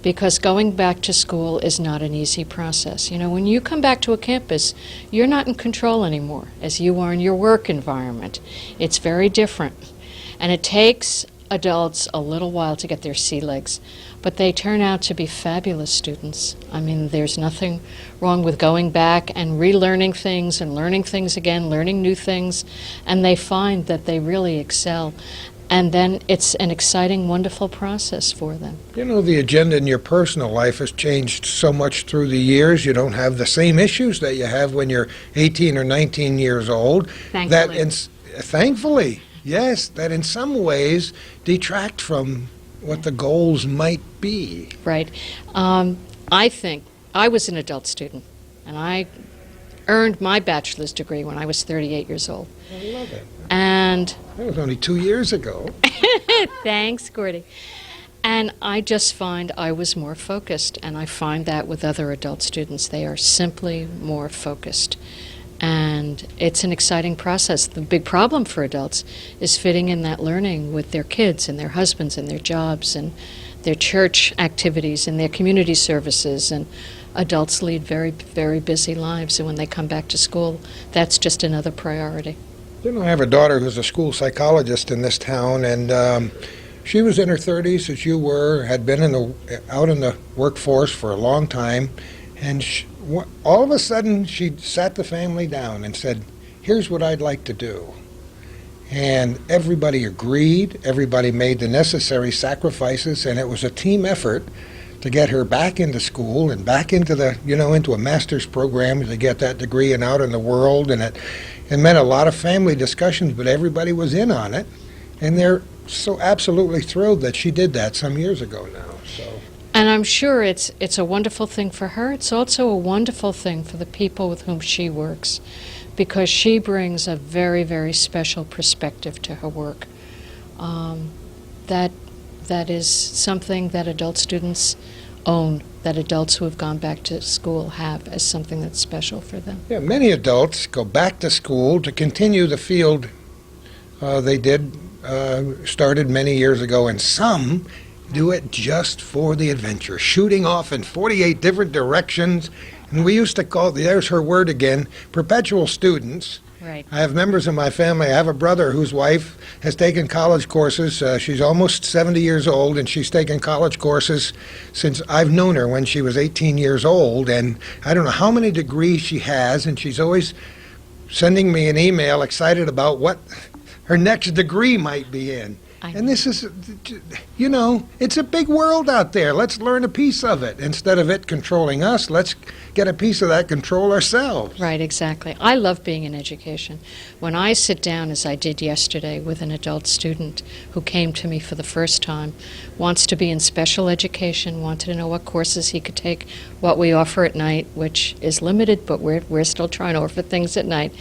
because going back to school is not an easy process. You know, when you come back to a campus, you're not in control anymore, as you are in your work environment. It's very different, and it takes adults a little while to get their sea legs, but they turn out to be fabulous students. I mean, there's nothing wrong with going back and relearning things and learning things again, learning new things, and they find that they really excel. And then it's an exciting, wonderful process for them. You know, the agenda in your personal life has changed so much through the years. You don't have the same issues that you have when you're 18 or 19 years old. Thankfully. Thankfully, yes, that in some ways detract from what the goals might be. Right. I think I was an adult student, and I earned my bachelor's degree when I was 38 years old. I love it. And That was only 2 years ago. thanks, Gordy. And I just find I was more focused, and I find that with other adult students. They are simply more focused. And it's an exciting process. The big problem for adults is fitting in that learning with their kids and their husbands and their jobs and their church activities and their community services. And adults lead very, very busy lives, and when they come back to school, that's just another priority. You know, I have a daughter who's a school psychologist in this town, and she was in her 30s, as you were, had been out in the workforce for a long time, and all of a sudden she sat the family down and said, "Here's what I'd like to do." And everybody agreed, everybody made the necessary sacrifices, and it was a team effort to get her back into school and back into into a master's program to get that degree and out in the world. And it meant a lot of family discussions, but everybody was in on it. And they're so absolutely thrilled that she did that some years ago now. So. And I'm sure it's a wonderful thing for her. It's also a wonderful thing for the people with whom she works, because she brings a very, very special perspective to her work. That is something that adult students own, that adults who have gone back to school have as something that's special for them. Yeah, many adults go back to school to continue the field they started many years ago, and some do it just for the adventure, shooting off in 48 different directions. And we used to call, there's her word again, perpetual students. Right. I have members of my family. I have a brother whose wife has taken college courses. She's almost 70 years old, and she's taken college courses since I've known her when she was 18 years old. And I don't know how many degrees she has, and she's always sending me an email excited about what her next degree might be in. And this is, it's a big world out there. Let's learn a piece of it. Instead of it controlling us, let's get a piece of that control ourselves. Right, exactly. I love being in education. When I sit down, as I did yesterday, with an adult student who came to me for the first time, wants to be in special education, wanted to know what courses he could take, what we offer at night, which is limited, but we're still trying to offer things at night.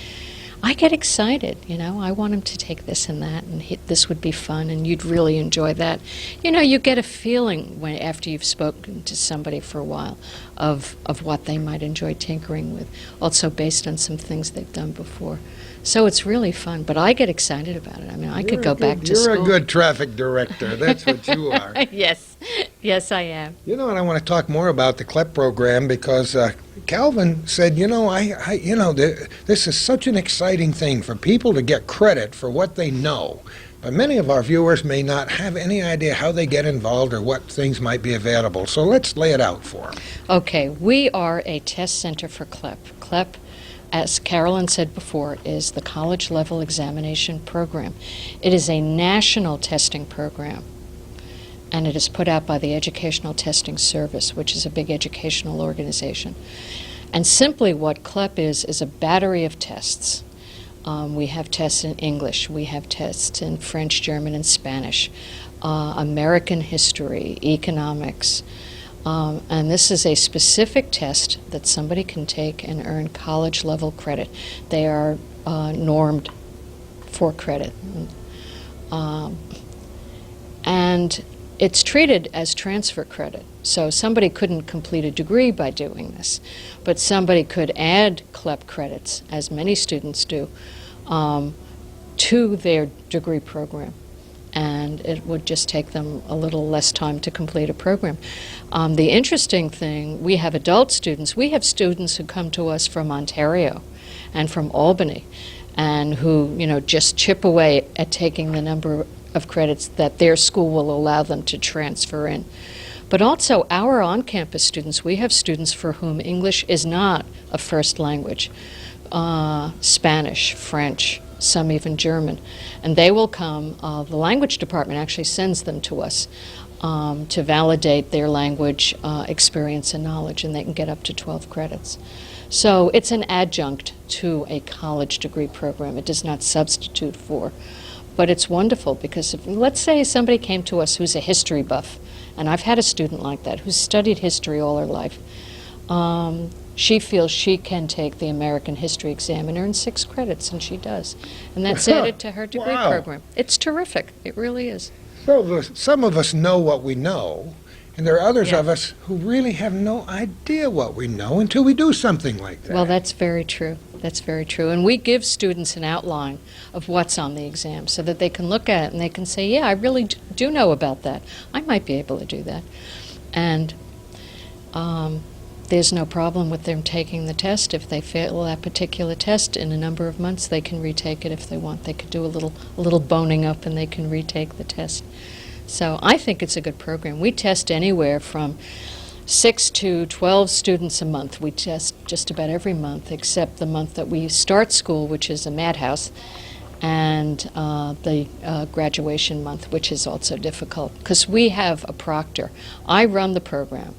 I get excited, I want him to take this and that, and this would be fun, and you'd really enjoy that. You get a feeling after you've spoken to somebody for a while of what they might enjoy tinkering with, also based on some things they've done before. So it's really fun, but I get excited about it. I mean, I could go back to school. You're a good traffic director. That's what you are. Yes, I am. And I want to talk more about the CLEP program because Calvin said, this is such an exciting thing for people to get credit for what they know. But many of our viewers may not have any idea how they get involved or what things might be available. So let's lay it out for them. Okay, we are a test center for CLEP. CLEP, as Carolyn said before, is the college level examination program. It is a national testing program, and it is put out by the Educational Testing Service, which is a big educational organization. And simply what CLEP is a battery of tests. We have tests in English, we have tests in French, German, and Spanish, American history, economics, and this is a specific test that somebody can take and earn college-level credit. They are normed for credit. And it's treated as transfer credit. So somebody couldn't complete a degree by doing this, but somebody could add CLEP credits, as many students do, to their degree program. And it would just take them a little less time to complete a program. The interesting thing, we have adult students. We have students who come to us from Ontario and from Albany, and who, just chip away at taking the number of credits that their school will allow them to transfer in. But also our on-campus students, we have students for whom English is not a first language, Spanish, French, some even German. And they will come, the language department actually sends them to us to validate their language experience and knowledge, and they can get up to 12 credits. So it's an adjunct to a college degree program. It does not substitute for. But it's wonderful because let's say somebody came to us who's a history buff, and I've had a student like that who's studied history all her life. She feels she can take the American history exam and earn 6 credits, and she does. And that's added to her degree program. It's terrific. It really is. So some of us know what we know, and there are others of us who really have no idea what we know until we do something like that. Well, that's very true. That's very true. And we give students an outline of what's on the exam so that they can look at it and they can say, yeah, I really do know about that. I might be able to do that. And there's no problem with them taking the test. If they fail that particular test in a number of months, they can retake it if they want. They could do a little boning up and they can retake the test. So I think it's a good program. We test anywhere from 6 to 12 students a month. We test just about every month except the month that we start school, which is a madhouse. and the graduation month, which is also difficult because we have a proctor. I run the program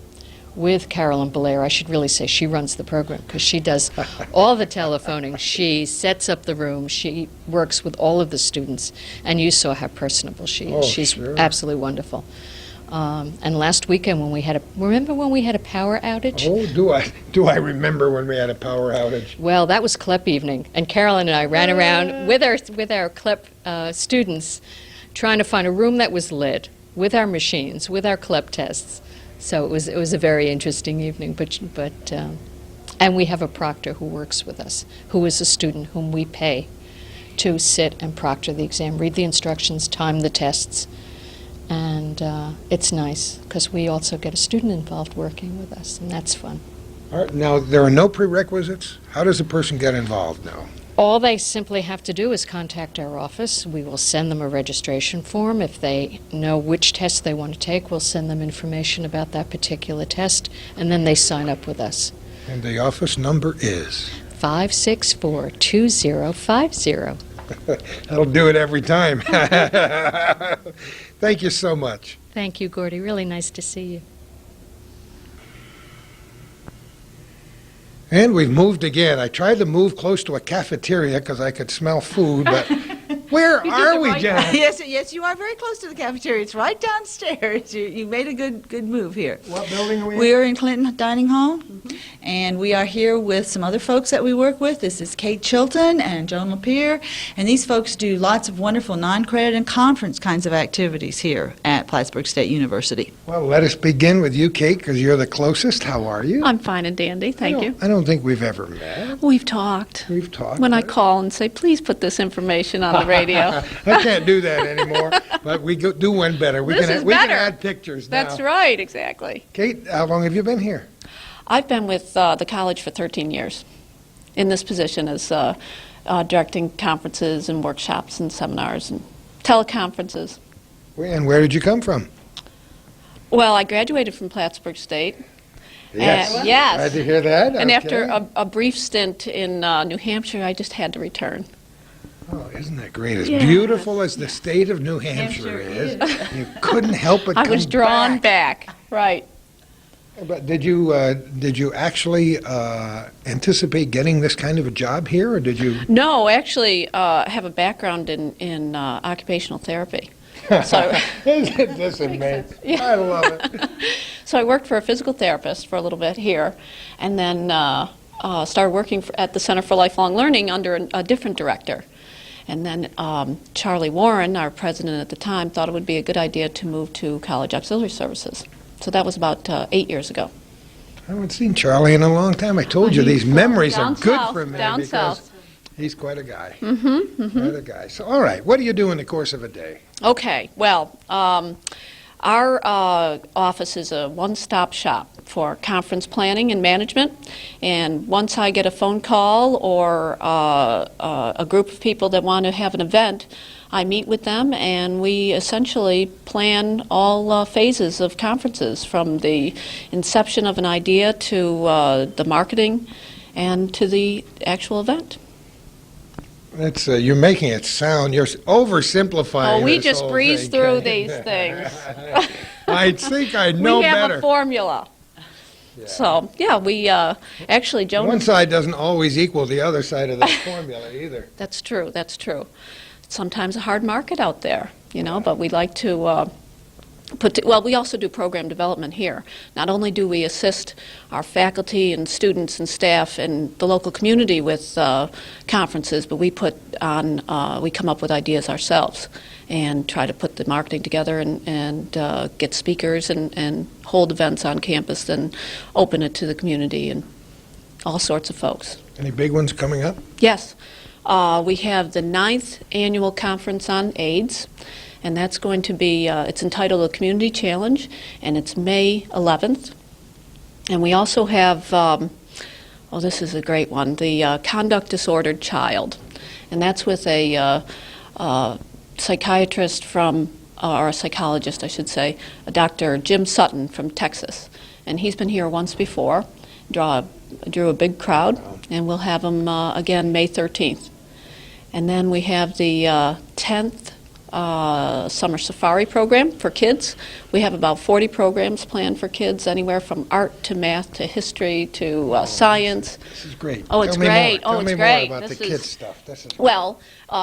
with Carolyn Belair. I should really say she runs the program because she does all the telephoning. She sets up the room. She works with all of the students, and you saw how personable she is. Oh, She's sure. absolutely wonderful. And last weekend when we had remember when we had a power outage? Oh, do I remember when we had a power outage? Well, that was CLEP evening, and Carolyn and I ran around with our CLEP students trying to find a room that was lit with our machines, with our CLEP tests. So it was a very interesting evening, and we have a proctor who works with us, who is a student whom we pay to sit and proctor the exam, read the instructions, time the tests, and it's nice because we also get a student involved working with us, and that's fun. All right, now, there are no prerequisites? How does a person get involved now? All they simply have to do is contact our office. We will send them a registration form. If they know which test they want to take, we'll send them information about that particular test, and then they sign up with us. And the office number is? 564-2050. That'll do it every time. Thank you so much. Thank you, Gordy. Really nice to see you. And we've moved again. I tried to move close to a cafeteria because I could smell food, but where are we, Jen? Yes, you are very close to the cafeteria. It's right downstairs. You made a good move here. What building are we in? We are in Clinton Dining Hall, and we are here with some other folks that we work with. This is Kate Chilton and Joan Lapierre, and these folks do lots of wonderful non-credit and conference kinds of activities here at Plattsburgh State University. Well, let us begin with you, Kate, because you're the closest. How are you? I'm fine and dandy, thank you. I don't think we've ever met. We've talked. We've talked. When I call and say, please put this information on the radio. I can't do that anymore, but we do one better. We This can is we can better. add pictures now. That's right, exactly. Kate, how long have you been here? I've been with the college for 13 years in this position as directing conferences and workshops and seminars and teleconferences. And where did you come from? Well, I graduated from Plattsburgh State. Yes. Yes. Glad to hear that. And Okay. after a brief stint in New Hampshire, I just had to return. Oh, isn't that great? As Yeah. beautiful as the state of New Hampshire is, you couldn't help but I come was drawn back. back. Right. But did you actually anticipate getting this kind of a job here, or did you? No, actually, I have a background in occupational therapy. So, Isn't this amazing? Yeah. I love it. so I worked for a physical therapist for a little bit here, and then started working at the Center for Lifelong Learning under a different director. And then Charlie Warren, our president at the time, thought it would be a good idea to move to College Auxiliary Services. So that was about 8 years ago. I haven't seen Charlie in a long time. I told you these memories are down good south, for me down because south. he's quite a guy. Quite a guy. So, all right, what do you do in the course of a day? Okay, well, our office is a one-stop shop for conference planning and management, and once I get a phone call or a group of people that want to have an event, I meet with them and we essentially plan all phases of conferences, from the inception of an idea to the marketing and to the actual event. It's you're making it sound, you're oversimplifying. Oh, we this just whole breeze thing, through Kate. these things. I think I know We have better. a formula. So, yeah, we actually, Joan... One side doesn't always equal the other side of that formula either. That's true, that's true. Sometimes a hard market out there, you know, but we like to well, we also do program development here. Not only do we assist our faculty and students and staff and the local community with conferences, but we put on, we come up with ideas ourselves and try to put the marketing together and get speakers and hold events on campus and open it to the community and all sorts of folks. Any big ones coming up? Yes. We have the 9th annual conference on AIDS, and that's going to be, it's entitled the Community Challenge, and it's May 11th. And we also have, oh, this is a great one, the Conduct Disordered Child. And that's with a psychiatrist from, or a psychologist, I should say, Dr. Jim Sutton from Texas. And he's been here once before, drew a big crowd, and we'll have him again May 13th. And then we have the 10th summer safari program for kids. We have about 40 programs planned for kids, anywhere from art to math to history to science. This is great. Oh, it's Tell me great. More. Oh, Tell it's me great. more about This the is- kids stuff. This is Well,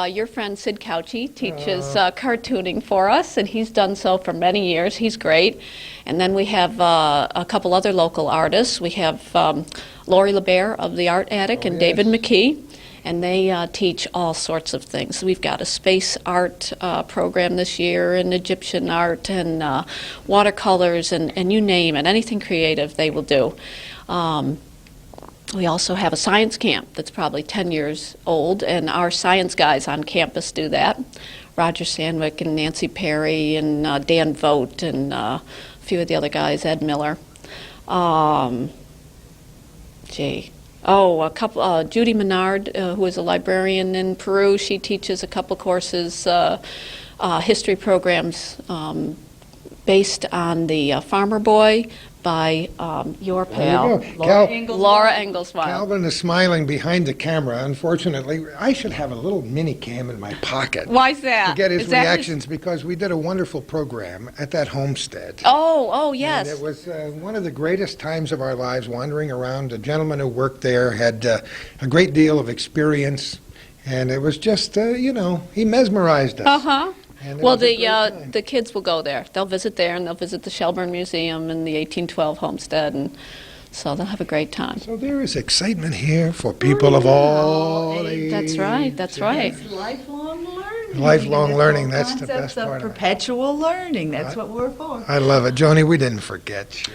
your friend Sid Couchy teaches cartooning for us, and he's done so for many years. He's great. And then we have a couple other local artists. We have Lori LeBaire of the Art Attic and David McKee, and they teach all sorts of things. We've got a space art program this year, and Egyptian art, and watercolors, and you name it. Anything creative they will do. We also have a science camp that's probably 10 years old, and our science guys on campus do that. Roger Sandwick and Nancy Perry and Dan Vogt and a few of the other guys, Ed Miller. A couple. Judy Menard, who is a librarian in Peru, she teaches a couple courses, history programs based on the Farmer Boy by your pal, There you go. Laura Engelsweil. Calvin is smiling behind the camera. Unfortunately, I should have a little mini cam in my pocket Why's that? to get his Is that reactions because we did a wonderful program at that homestead. Oh, yes. And it was one of the greatest times of our lives wandering around. The gentleman who worked there had a great deal of experience, and it was just, he mesmerized us. Uh-huh. And it Well, was a great time. the kids will go there. They'll visit there, and they'll visit the Shelburne Museum and the 1812 homestead, and so they'll have a great time. So there is excitement here for people of all ages. That's right. That's right. It's lifelong learning. Lifelong And learning, whole that's the concepts best part of of it. perpetual learning. That's what we're for. I love it. Joni, we didn't forget you.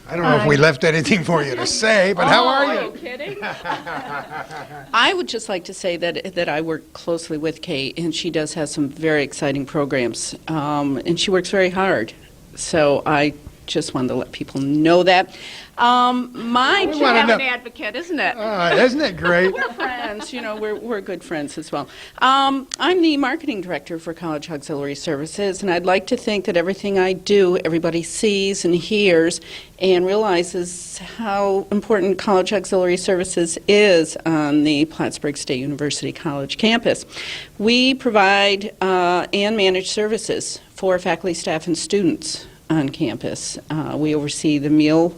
I don't know if we left anything for you to say, but how are you? Kidding? I would just like to say that I work closely with Kate, and she does have some very exciting programs, and she works very hard. So I just wanted to let people know that. My We wanna know- advocate, isn't it? Isn't it great? We're friends, we're good friends as well. I'm the marketing director for College Auxiliary Services, and I'd like to think that everything I do, everybody sees and hears and realizes how important College Auxiliary Services is on the Plattsburgh State University College campus. We provide and manage services for faculty, staff, and students on campus. We oversee the meal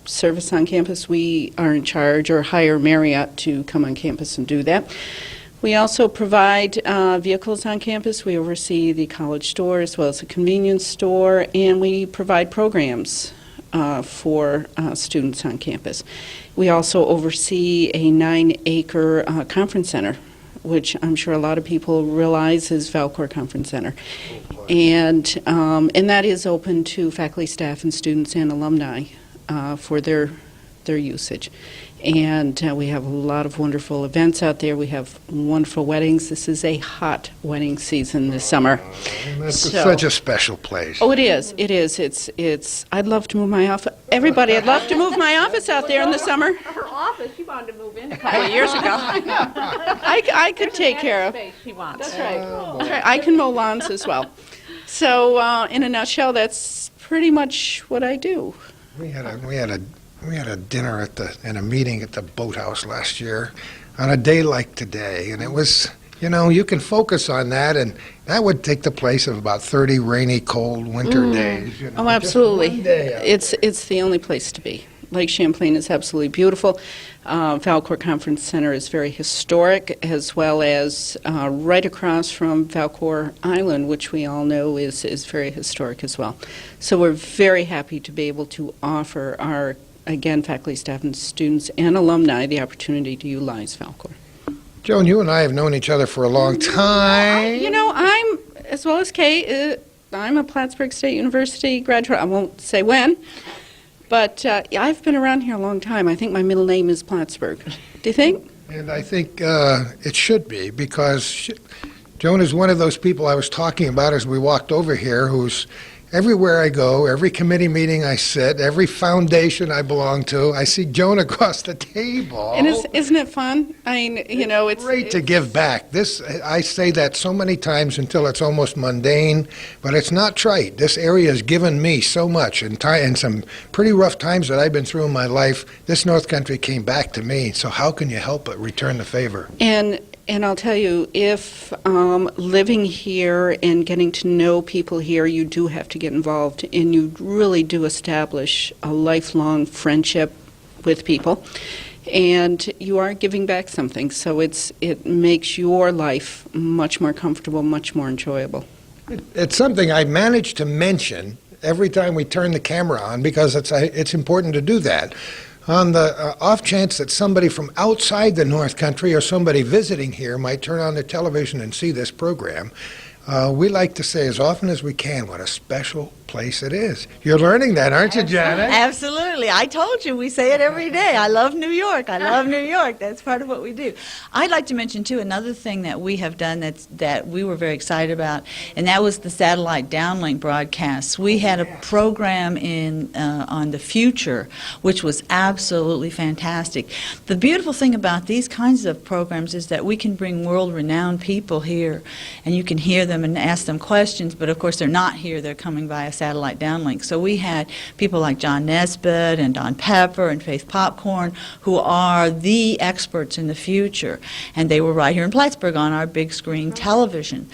service on campus. We are in charge or hire Marriott to come on campus and do that. We also provide vehicles on campus. We oversee the college store as well as the convenience store, and we provide programs for students on campus. We also oversee a 9-acre conference center, which I'm sure a lot of people realize is Valcourt Conference Center. And that is open to faculty, staff, and students and alumni for their usage. And we have a lot of wonderful events out there. We have wonderful weddings. This is a hot wedding season this summer. And that's So- such a special place. Oh, it is. It is. It's. I'd love to move my office. Everybody, I'd love to move my office out there in the summer. Her office, she wanted to move in a couple of years ago. I could take care of. She wants. That's right. That's right. I can mow lawns as well. So, in a nutshell, that's pretty much what I do. We had a dinner and a meeting at the boathouse last year on a day like today, and it was, you can focus on that, and that would take the place of about 30 rainy, cold winter days. Oh, just absolutely. one day out. It's the only place to be. Lake Champlain is absolutely beautiful. Valcourt Conference Center is very historic, as well as right across from Valcourt Island, which we all know is very historic as well. So we're very happy to be able to offer our, again, faculty, staff, and students and alumni the opportunity to utilize Valcourt. Joan, you and I have known each other for a long time. I'm, as well as Kay, I'm a Plattsburgh State University graduate. I won't say when. But I've been around here a long time. I think my middle name is Plattsburgh. Do you think? And I think it should be, because Joan is one of those people I was talking about as we walked over here, who's everywhere I go, every committee meeting I sit, every foundation I belong to, I see Joan across the table. And isn't it fun? I mean, it's great to give back. I say that so many times until it's almost mundane, but it's not trite. This area has given me so much, and some pretty rough times that I've been through in my life, this North Country came back to me. So how can you help but return the favor? And And I'll tell you, if living here and getting to know people here, you do have to get involved, and you really do establish a lifelong friendship with people, and you are giving back something, so it makes your life much more comfortable, much more enjoyable. It's something I manage to mention every time we turn the camera on because it's important to do that. On the off chance that somebody from outside the North Country or somebody visiting here might turn on their television and see this program, we like to say as often as we can what a special place it is. You're learning that, aren't you, Janet? Absolutely. I told you, we say it every day. I love New York. I love New York. That's part of what we do. I'd like to mention, too, another thing that we have done that we were very excited about, and that was the satellite downlink broadcasts. We had a program on the future, which was absolutely fantastic. The beautiful thing about these kinds of programs is that we can bring world-renowned people here, and you can hear them and ask them questions, but of course they're not here. They're coming via satellite downlink. So we had people like John Nesbitt and Don Pepper and Faith Popcorn who are the experts in the future, and they were right here in Plattsburgh on our big screen television.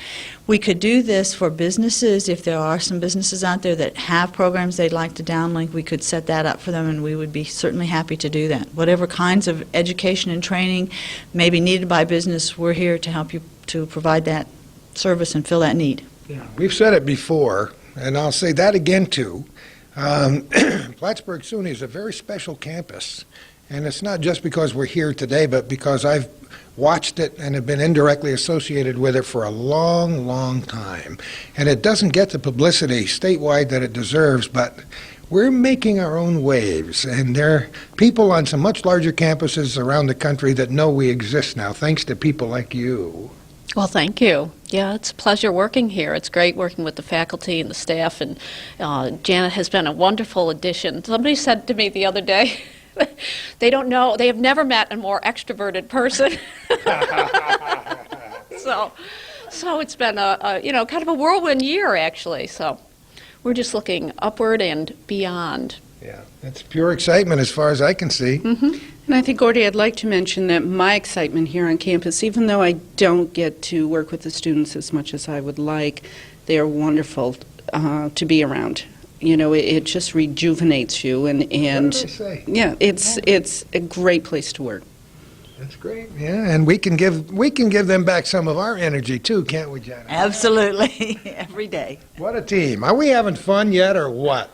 We could do this for businesses. If there are some businesses out there that have programs they'd like to downlink, we could set that up for them, and we would be certainly happy to do that. Whatever kinds of education and training may be needed by business, we're here to help you to provide that service and fill that need. Yeah. We've said it before, and I'll say that again, too. Plattsburgh SUNY is a very special campus, and it's not just because we're here today, but because I've watched it and have been indirectly associated with it for a long, long time. And it doesn't get the publicity statewide that it deserves, but we're making our own waves, and there are people on some much larger campuses around the country that know we exist now, thanks to people like you. Well, thank you. Yeah, it's a pleasure working here. It's great working with the faculty and the staff, and Janet has been a wonderful addition. Somebody said to me the other day, they don't know, they have never met a more extroverted person. So it's been a kind of a whirlwind year, actually. So we're just looking upward and beyond. Yeah, it's pure excitement as far as I can see. Mm-hmm. And I think, Gordy, I'd like to mention that my excitement here on campus, even though I don't get to work with the students as much as I would like, they are wonderful to be around. You know, it just rejuvenates you, and What did I say? yeah, it's a great place to work. That's great. Yeah, and we can give them back some of our energy too, can't we, Janet? Absolutely. Every day. What a team. Are we having fun yet or what?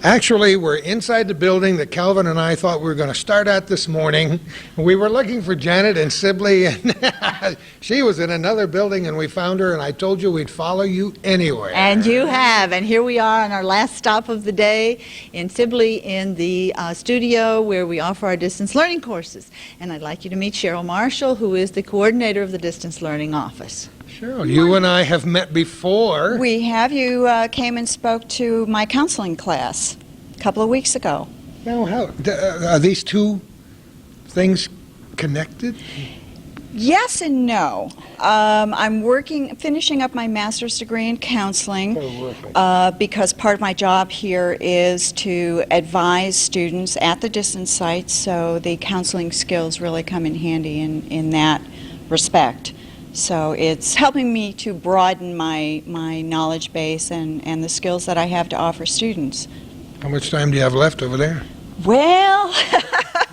Actually, we're inside the building that Calvin and I thought we were going to start at this morning. We were looking for Janet in Sibley, and she was in another building, and we found her, and I told you we'd follow you anywhere. And you have. And here we are on our last stop of the day in Sibley in the studio where we offer our distance learning courses. And I'd like you to meet Cheryl Marshall, who is the coordinator of the Distance Learning Office. Cheryl, you and I have met before. We have. You came and spoke to my counseling class a couple of weeks ago. Now, are these two things connected? Yes and no. I'm finishing up my master's degree in counseling because part of my job here is to advise students at the distance sites, so the counseling skills really come in handy in that respect. So it's helping me to broaden my knowledge base and the skills that I have to offer students. How much time do you have left over there? Well,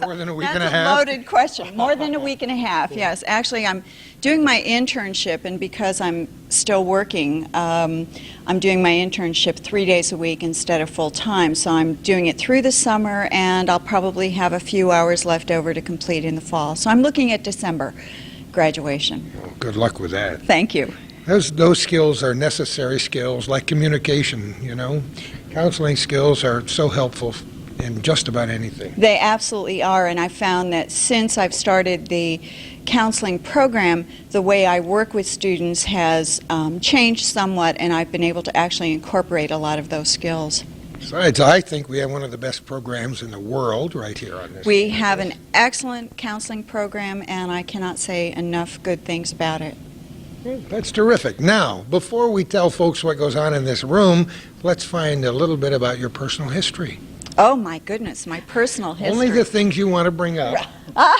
More than a week and a that's half? a loaded question. More than a week and a half, yes. Actually, I'm doing my internship, and because I'm still working, I'm doing my internship 3 days a week instead of full-time. So I'm doing it through the summer, and I'll probably have a few hours left over to complete in the fall. So I'm looking at December graduation. Well, good luck with that. Thank you. Those skills are necessary skills, like communication, you know. Counseling skills are so helpful in just about anything. They absolutely are, and I found that since I've started the counseling program, the way I work with students has changed somewhat, and I've been able to actually incorporate a lot of those skills. Besides, I think we have one of the best programs in the world right here on this. We have an excellent counseling program, and I cannot say enough good things about it. Well, that's terrific. Now, before we tell folks what goes on in this room, let's find a little bit about your personal history. Oh, my goodness, my personal history. Only the things you want to bring up. Where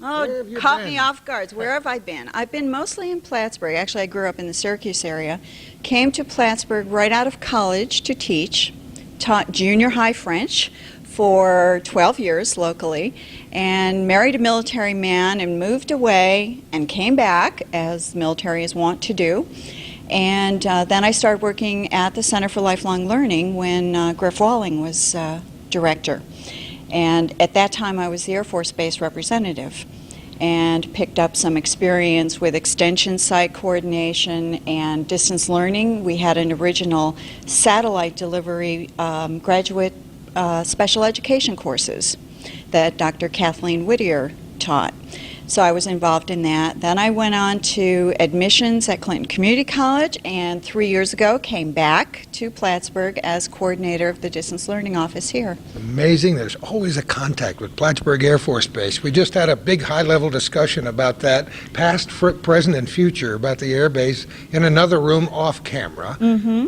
Oh, have you caught been? me off guard. Where have I been? I've been mostly in Plattsburgh. Actually, I grew up in the Syracuse area. Came to Plattsburgh right out of college to teach. Taught junior high French for 12 years locally, and married a military man and moved away and came back, as military is wont to do. And then I started working at the Center for Lifelong Learning when Griff Walling was director. And at that time, I was the Air Force Base representative and picked up some experience with extension site coordination and distance learning. We had an original satellite delivery graduate special education courses that Dr. Kathleen Whittier taught. So I was involved in that. Then I went on to admissions at Clinton Community College, and 3 years ago came back to Plattsburgh as coordinator of the distance learning office here. Amazing. There's always a contact with Plattsburgh Air Force Base. We just had a big high-level discussion about that, past, present, and future, about the air base in another room off camera.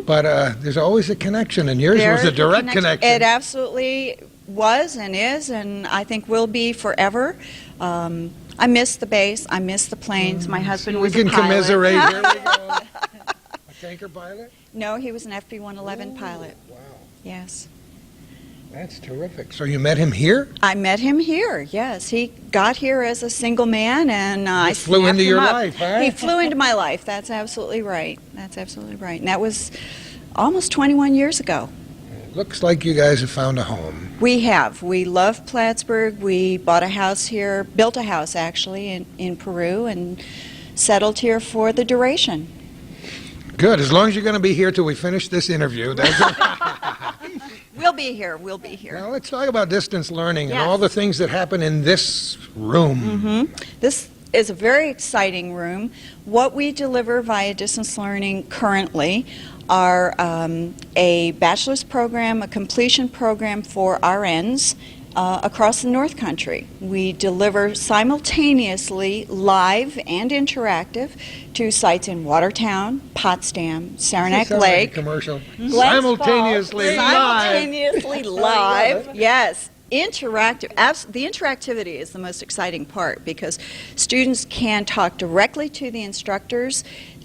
But there's always a connection, and yours was a direct connection. It absolutely was and is, and I think will be forever. I miss the base. I miss the planes. My husband was a pilot. We can commiserate. Here we go. A tanker pilot? No, he was an FB-111 pilot. Wow. Yes. That's terrific. So you met him here? I met him here, yes. He got here as a single man, and I flew snapped into him your up. life, huh? He flew into my life. That's absolutely right. That's absolutely right. And that was almost 21 years ago. Looks like you guys have found a home. We have. We love Plattsburgh. We bought a house here, built a house actually in Peru, and settled here for the duration. Good. As long as you're going to be here till we finish this interview. We'll be here. We'll be here. Now let's talk about distance learning and Yes. all the things that happen in this room. This is a very exciting room. What we deliver via distance learning currently are a bachelor's program, a completion program for RNs across the North Country. We deliver simultaneously live and interactive to sites in Watertown, Potsdam, Saranac Sound like a Lake, commercial. Glens Simultaneously Falls. live. Simultaneously live. Yes. Interactive. The interactivity is the most exciting part because students can talk directly to the instructors,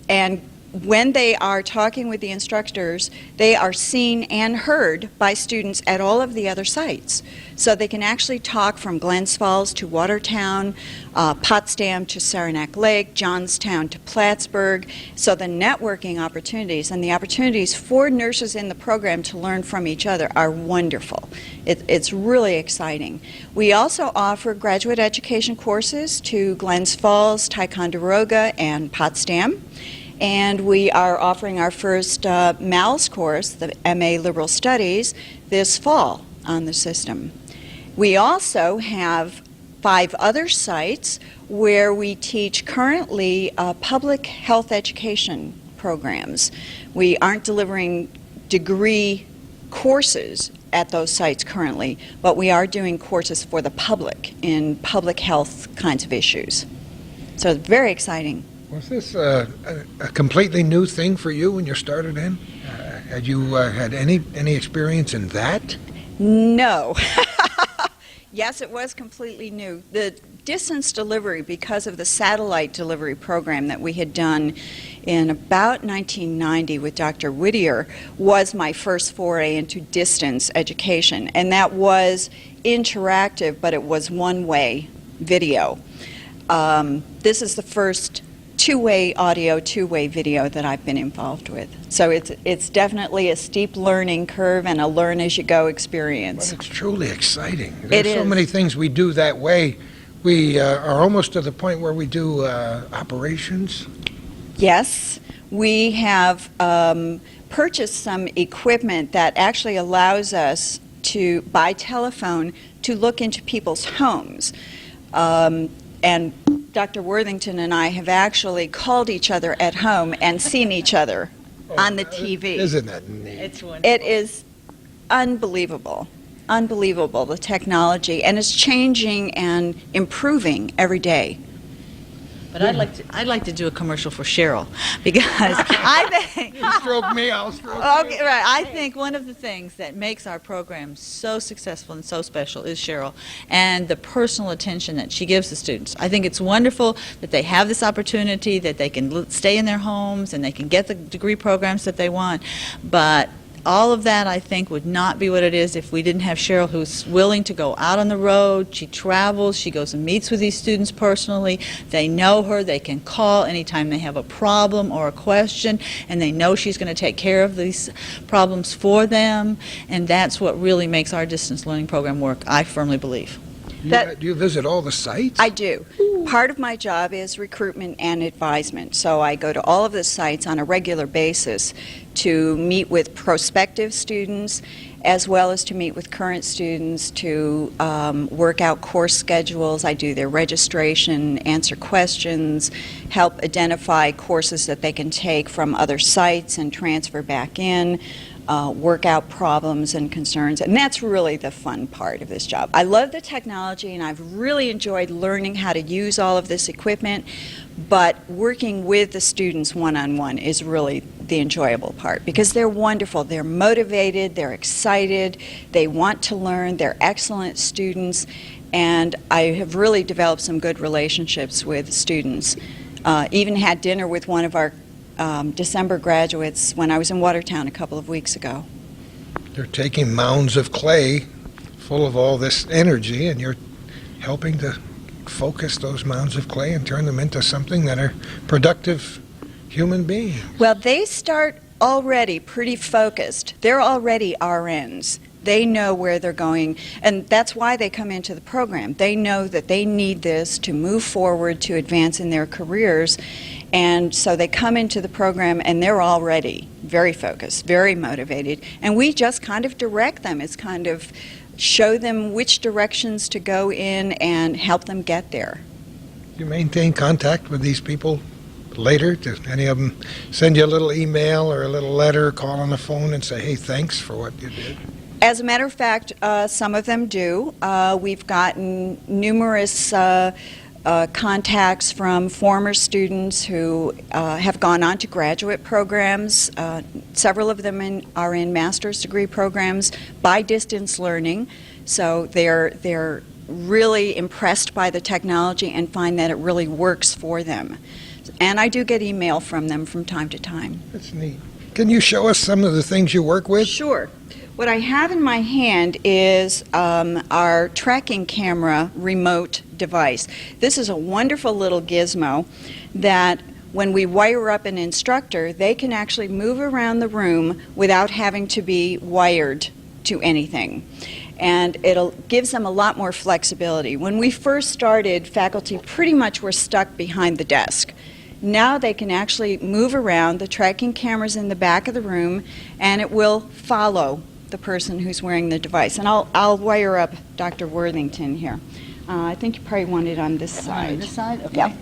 and when they are talking with the instructors, they are seen and heard by students at all of the other sites. So they can actually talk from Glens Falls to Watertown, Potsdam to Saranac Lake, Johnstown to Plattsburgh. So the networking opportunities and the opportunities for nurses in the program to learn from each other are wonderful. It's really exciting. We also offer graduate education courses to Glens Falls, Ticonderoga, and Potsdam. And we are offering our first MALS course, the MA Liberal Studies, this fall on the system. We also have 5 other sites where we teach currently public health education programs. We aren't delivering degree courses at those sites currently, but we are doing courses for the public in public health kinds of issues. So it's very exciting. Was this a completely new thing for you when you started in? Had you had any experience in that? No. Yes, it was completely new. The distance delivery, because of the satellite delivery program that we had done in about 1990 with Dr. Whittier, was my first foray into distance education. And that was interactive, but it was one-way video. This is the first two-way audio, two-way video that I've been involved with. So it's definitely a steep learning curve and a learn-as-you-go experience. But it's truly exciting. It There's so is. many things we do that way. We are almost to the point where we do operations. Yes, we have purchased some equipment that actually allows us to, by telephone, to look into people's homes. And Dr. Worthington and I have actually called each other at home and seen each other on the TV. Isn't that neat? It is unbelievable, unbelievable, the technology, and it's changing and improving every day. But I'd like to do a commercial for Cheryl because I think You stroke me, I'll stroke you. okay, right. I think one of the things that makes our program so successful and so special is Cheryl and the personal attention that she gives the students. I think it's wonderful that they have this opportunity, that they can stay in their homes and they can get the degree programs that they want. But all of that, I think, would not be what it is if we didn't have Cheryl, who's willing to go out on the road. She travels. She goes and meets with these students personally. They know her. They can call anytime they have a problem or a question, and they know she's going to take care of these problems for them. And that's what really makes our distance learning program work, I firmly believe. That- Do you visit all the sites? I do. Part of my job is recruitment and advisement, so I go to all of the sites on a regular basis to meet with prospective students as well as to meet with current students to work out course schedules. I do their registration, answer questions, help identify courses that they can take from other sites and transfer back in. Work out problems and concerns, and that's really the fun part of this job. I love the technology, and I've really enjoyed learning how to use all of this equipment, but working with the students one-on-one is really the enjoyable part because they're wonderful, they're motivated, they're excited, they want to learn, they're excellent students, and I have really developed some good relationships with students. Even had dinner with one of our December graduates when I was in Watertown a couple of weeks ago. They're taking mounds of clay full of all this energy, and you're helping to focus those mounds of clay and turn them into something that are productive human beings. Well, they start already pretty focused. They're already RNs. They know where they're going, and that's why they come into the program. They know that they need this to move forward, to advance in their careers, and so they come into the program and they're already very focused, very motivated, and we just kind of direct them. It's kind of show them which directions to go in and help them get there. You maintain contact with these people later? Does any of them send you a little email or a little letter, call on the phone and say, hey, thanks for what you did? As a matter of fact, some of them do. We've gotten numerous contacts from former students who have gone on to graduate programs. Several of them are in master's degree programs by distance learning. So they're really impressed by the technology and find that it really works for them. And I do get email from them from time to time. That's neat. Can you show us some of the things you work with? Sure. What I have in my hand is our tracking camera remote device. This is a wonderful little gizmo that when we wire up an instructor, they can actually move around the room without having to be wired to anything. And it gives them a lot more flexibility. When we first started, faculty pretty much were stuck behind the desk. Now they can actually move around. The tracking camera's in the back of the room, and it will follow the person who's wearing the device. And I'll wire up Dr. Worthington here. I think you probably want it on this side. This side? Okay. Yep.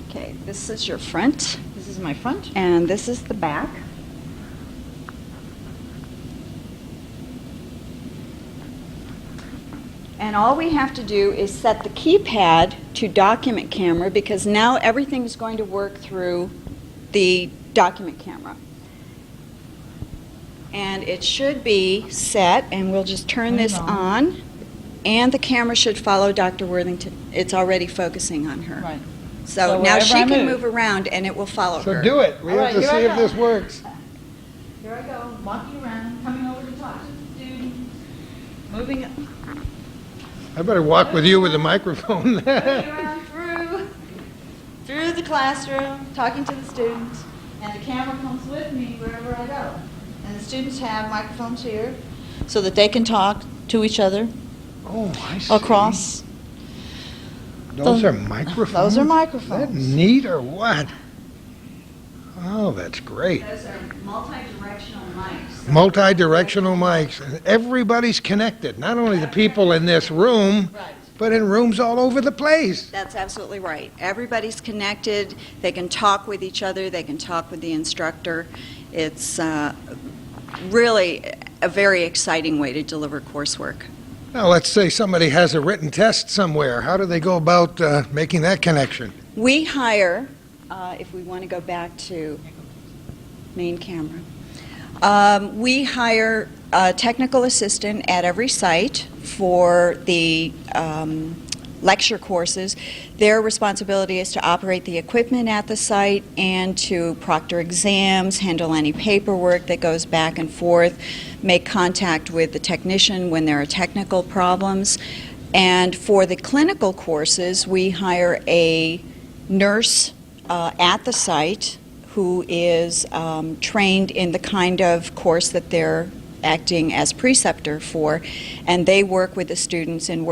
Okay, this is your front, This is my front. and this is the back. And all we have to do is set the keypad to document camera because now everything's going to work through the document camera. And it should be set, and we'll just turn this on, and the camera should follow Dr. Worthington. It's already focusing on her. Right. So now wherever she I can move. move around, and it will follow So her. do it. We All have right, to here I see if go. this works. Here I go, walking around, coming over to talk to the students, moving I better walk with you with the microphone. moving around through the classroom, talking to the students, and the camera comes with me wherever I go. And the students have microphones here so that they can talk to each other Oh, I see. across. Those are microphones? Those are Is that microphones. neat or what? Oh, that's great. Those are multi-directional mics. Multi-directional mics. And everybody's connected, not only the people in this room, Right. but in rooms all over the place. That's absolutely right. Everybody's connected. They can talk with each other. They can talk with the instructor. It's really a very exciting way to deliver coursework. Now, let's say somebody has a written test somewhere. How do they go about making that connection? We hire, if we want to go back to main camera, we hire a technical assistant at every site for the lecture courses. Their responsibility is to operate the equipment at the site and to proctor exams, handle any paperwork that goes back and forth, make contact with the technician when there are technical problems. And for the clinical courses, we hire a nurse at the site who is trained in the kind of course that they're acting as preceptor for, and they work with the students in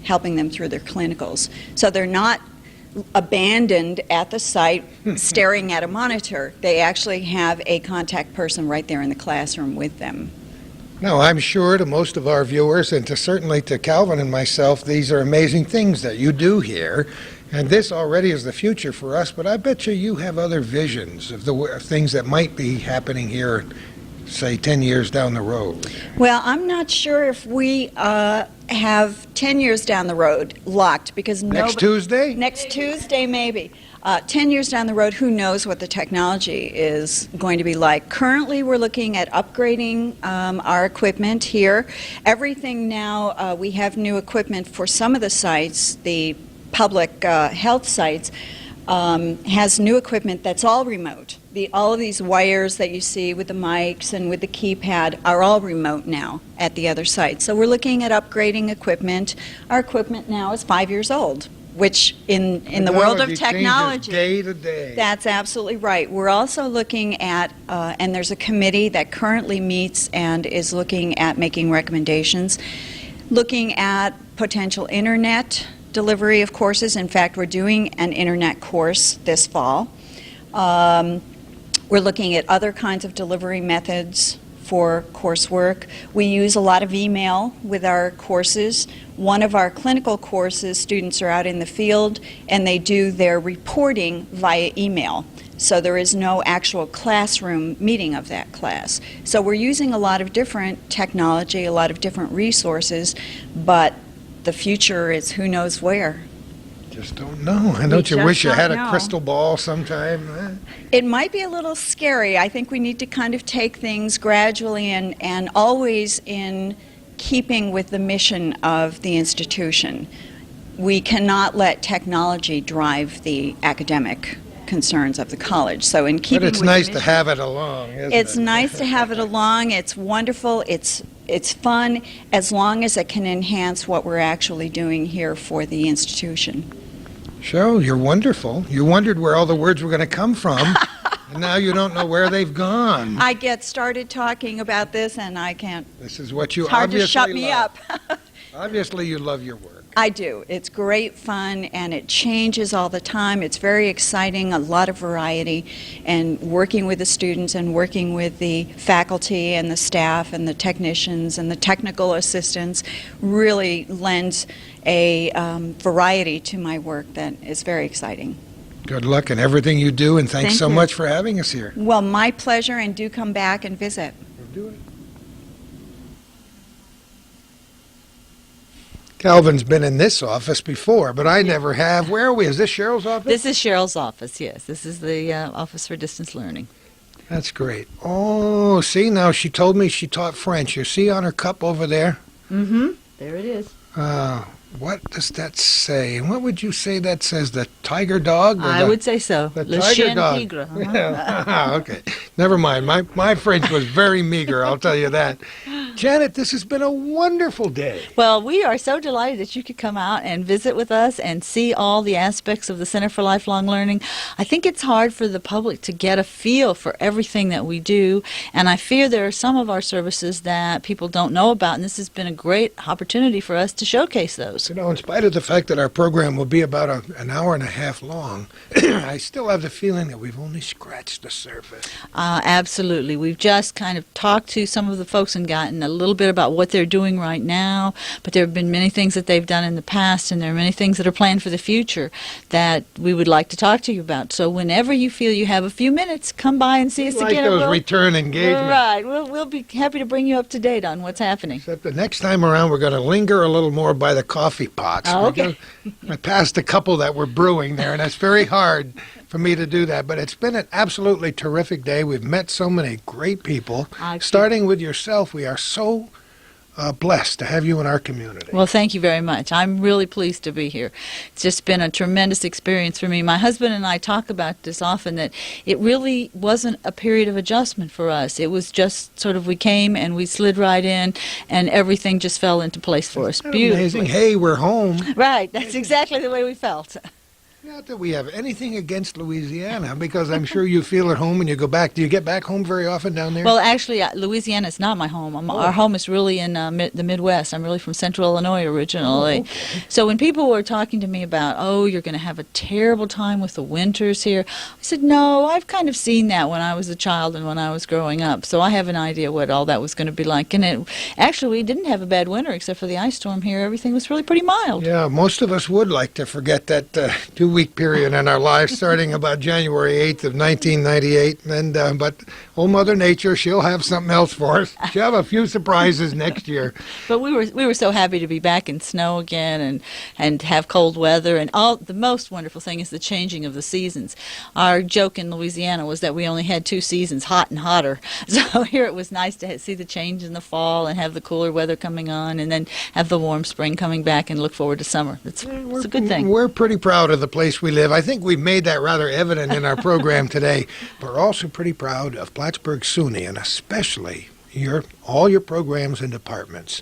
helping them through their clinicals. So they're not abandoned at the site staring at a monitor. They actually have a contact person right there in the classroom with them. Now, I'm sure to most of our viewers, and certainly to Calvin and myself, these are amazing things that you do here. And this already is the future for us, but I bet you have other visions of of things that might be happening here, say, 10 years down the road. Well, I'm not sure if we have 10 years down the road locked, because Next Tuesday? Next Tuesday, maybe. 10 years down the road, who knows what the technology is going to be like. Currently, we're looking at upgrading our equipment here. Everything now, we have new equipment for some of the sites, the public health sites, has new equipment that's all remote. All of these wires that you see with the mics and with the keypad are all remote now at the other site. So we're looking at upgrading equipment. Our equipment now is 5 years old, which in the world of technology, day to day. That's absolutely right. We're also looking at, and there's a committee that currently meets and is looking at making recommendations, looking at potential internet delivery of courses. In fact, we're doing an internet course this fall. We're looking at other kinds of delivery methods for coursework. We use a lot of email with our courses. One of our clinical courses, students are out in the field and they do their reporting via email. So there is no actual classroom meeting of that class. So we're using a lot of different technology, a lot of different resources, but the future is who knows where. Just don't know. And don't you wish you had a crystal ball sometime? It might be a little scary. I think we need to kind of take things gradually and always in keeping with the mission of the institution. We cannot let technology drive the academic concerns of the college. So in keeping But it's with nice the to mission, have it along, isn't it? it's nice to have it along. It's wonderful. It's fun as long as it can enhance what we're actually doing here for the institution. Sure, you're wonderful. You wondered where all the words were going to come from, and now you don't know where they've gone. I get started talking about this and I can't. This is what you It's hard to obviously shut me love. up. Obviously, you love your work. I do. It's great fun and it changes all the time. It's very exciting, a lot of variety, and working with the students and working with the faculty and the staff and the technicians and the technical assistants really lends a variety to my work that is very exciting. Good luck in everything you do, and thanks Thank so you. much for having us here. Well, my pleasure, and do come back and visit. We'll do it. Calvin's been in this office before, but I never have. Where are we? Is this Cheryl's office? This is Cheryl's office, yes. This is the Office for Distance Learning. That's great. Oh, see, now she told me she taught French. You see on her cup over there? Mm-hmm. There it is. What does that say? And what would you say that says? The tiger dog? Or I would say so. the Le tiger chien dog. tigre. Uh-huh. Yeah. Okay. Never mind. My French was very meager, I'll tell you that. Janet, this has been a wonderful day. Well, we are so delighted that you could come out and visit with us and see all the aspects of the Center for Lifelong Learning. I think it's hard for the public to get a feel for everything that we do, and I fear there are some of our services that people don't know about, and this has been a great opportunity for us to showcase those. You know, in spite of the fact that our program will be about an hour and a half long, I still have the feeling that we've only scratched the surface. Absolutely. We've just kind of talked to some of the folks and gotten a little bit about what they're doing right now, but there have been many things that they've done in the past, and there are many things that are planned for the future that we would like to talk to you about. So whenever you feel you have a few minutes, come by and see us Like again. those return engagements. Right. We'll be happy to bring you up to date on what's happening. Except the next time around, we're going to linger a little more by the coffee pots. Oh, okay. I passed a couple that were brewing there, and it's very hard for me to do that. But it's been an absolutely terrific day. We've met so many great people. Starting with yourself, we are so blessed to have you in our community. Well, thank you very much. I'm really pleased to be here. It's just been a tremendous experience for me. My husband and I talk about this often, that it really wasn't a period of adjustment for us. It was just sort of we came and we slid right in, and everything just fell into place for us. Beautifully. Amazing. Hey, we're home. Right. That's exactly the way we felt. Not that we have anything against Louisiana, because I'm sure you feel at home when you go back. Do you get back home very often down there? Well, actually, Louisiana is not my home. Our home is really in the Midwest. I'm really from Central Illinois originally. Okay. So when people were talking to me about, oh, you're going to have a terrible time with the winters here, I said, no, I've kind of seen that when I was a child and when I was growing up. So I have an idea what all that was going to be like. And actually, we didn't have a bad winter except for the ice storm here. Everything was really pretty mild. Yeah, most of us would like to forget that 2-week period in our lives starting about January 8th of 1998. And but old Mother Nature, she'll have something else for us. She'll have a few surprises next year. But we were so happy to be back in snow again and have cold weather. And the most wonderful thing is the changing of the seasons. Our joke in Louisiana was that we only had 2 seasons, hot and hotter. So here it was nice to see the change in the fall and have the cooler weather coming on, and then have the warm spring coming back and look forward to summer. It's a good thing. We're pretty proud of the place we live. I think we've made that rather evident in our program today. We're also pretty proud of Plattsburgh SUNY, and especially all your programs and departments.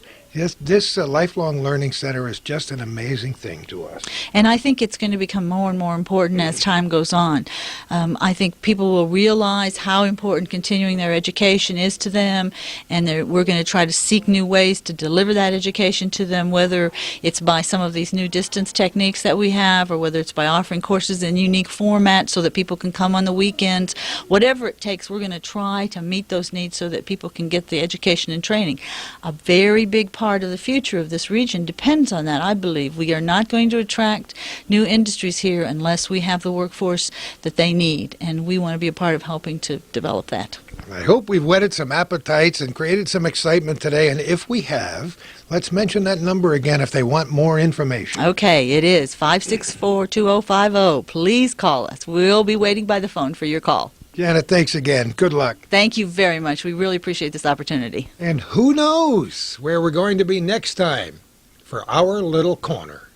This Lifelong Learning Center is just an amazing thing to us. And I think it's going to become more and more important as time goes on. I think people will realize how important continuing their education is to them, and we're going to try to seek new ways to deliver that education to them, whether it's by some of these new distance techniques that we have, or whether it's by offering courses in unique formats so that people can come on the weekends. Whatever it takes, we're going to try to meet those needs so that people can get the education and training. A very big part of the future of this region depends on that, I believe. We are not going to attract new industries here unless we have the workforce that they need, and we want to be a part of helping to develop that. I hope we've whetted some appetites and created some excitement today, and if we have, let's mention that number again if they want more information. Okay, it is 564-2050. Please call us. We'll be waiting by the phone for your call. Janet, thanks again. Good luck. Thank you very much. We really appreciate this opportunity. And who knows where we're going to be next time for our little corner.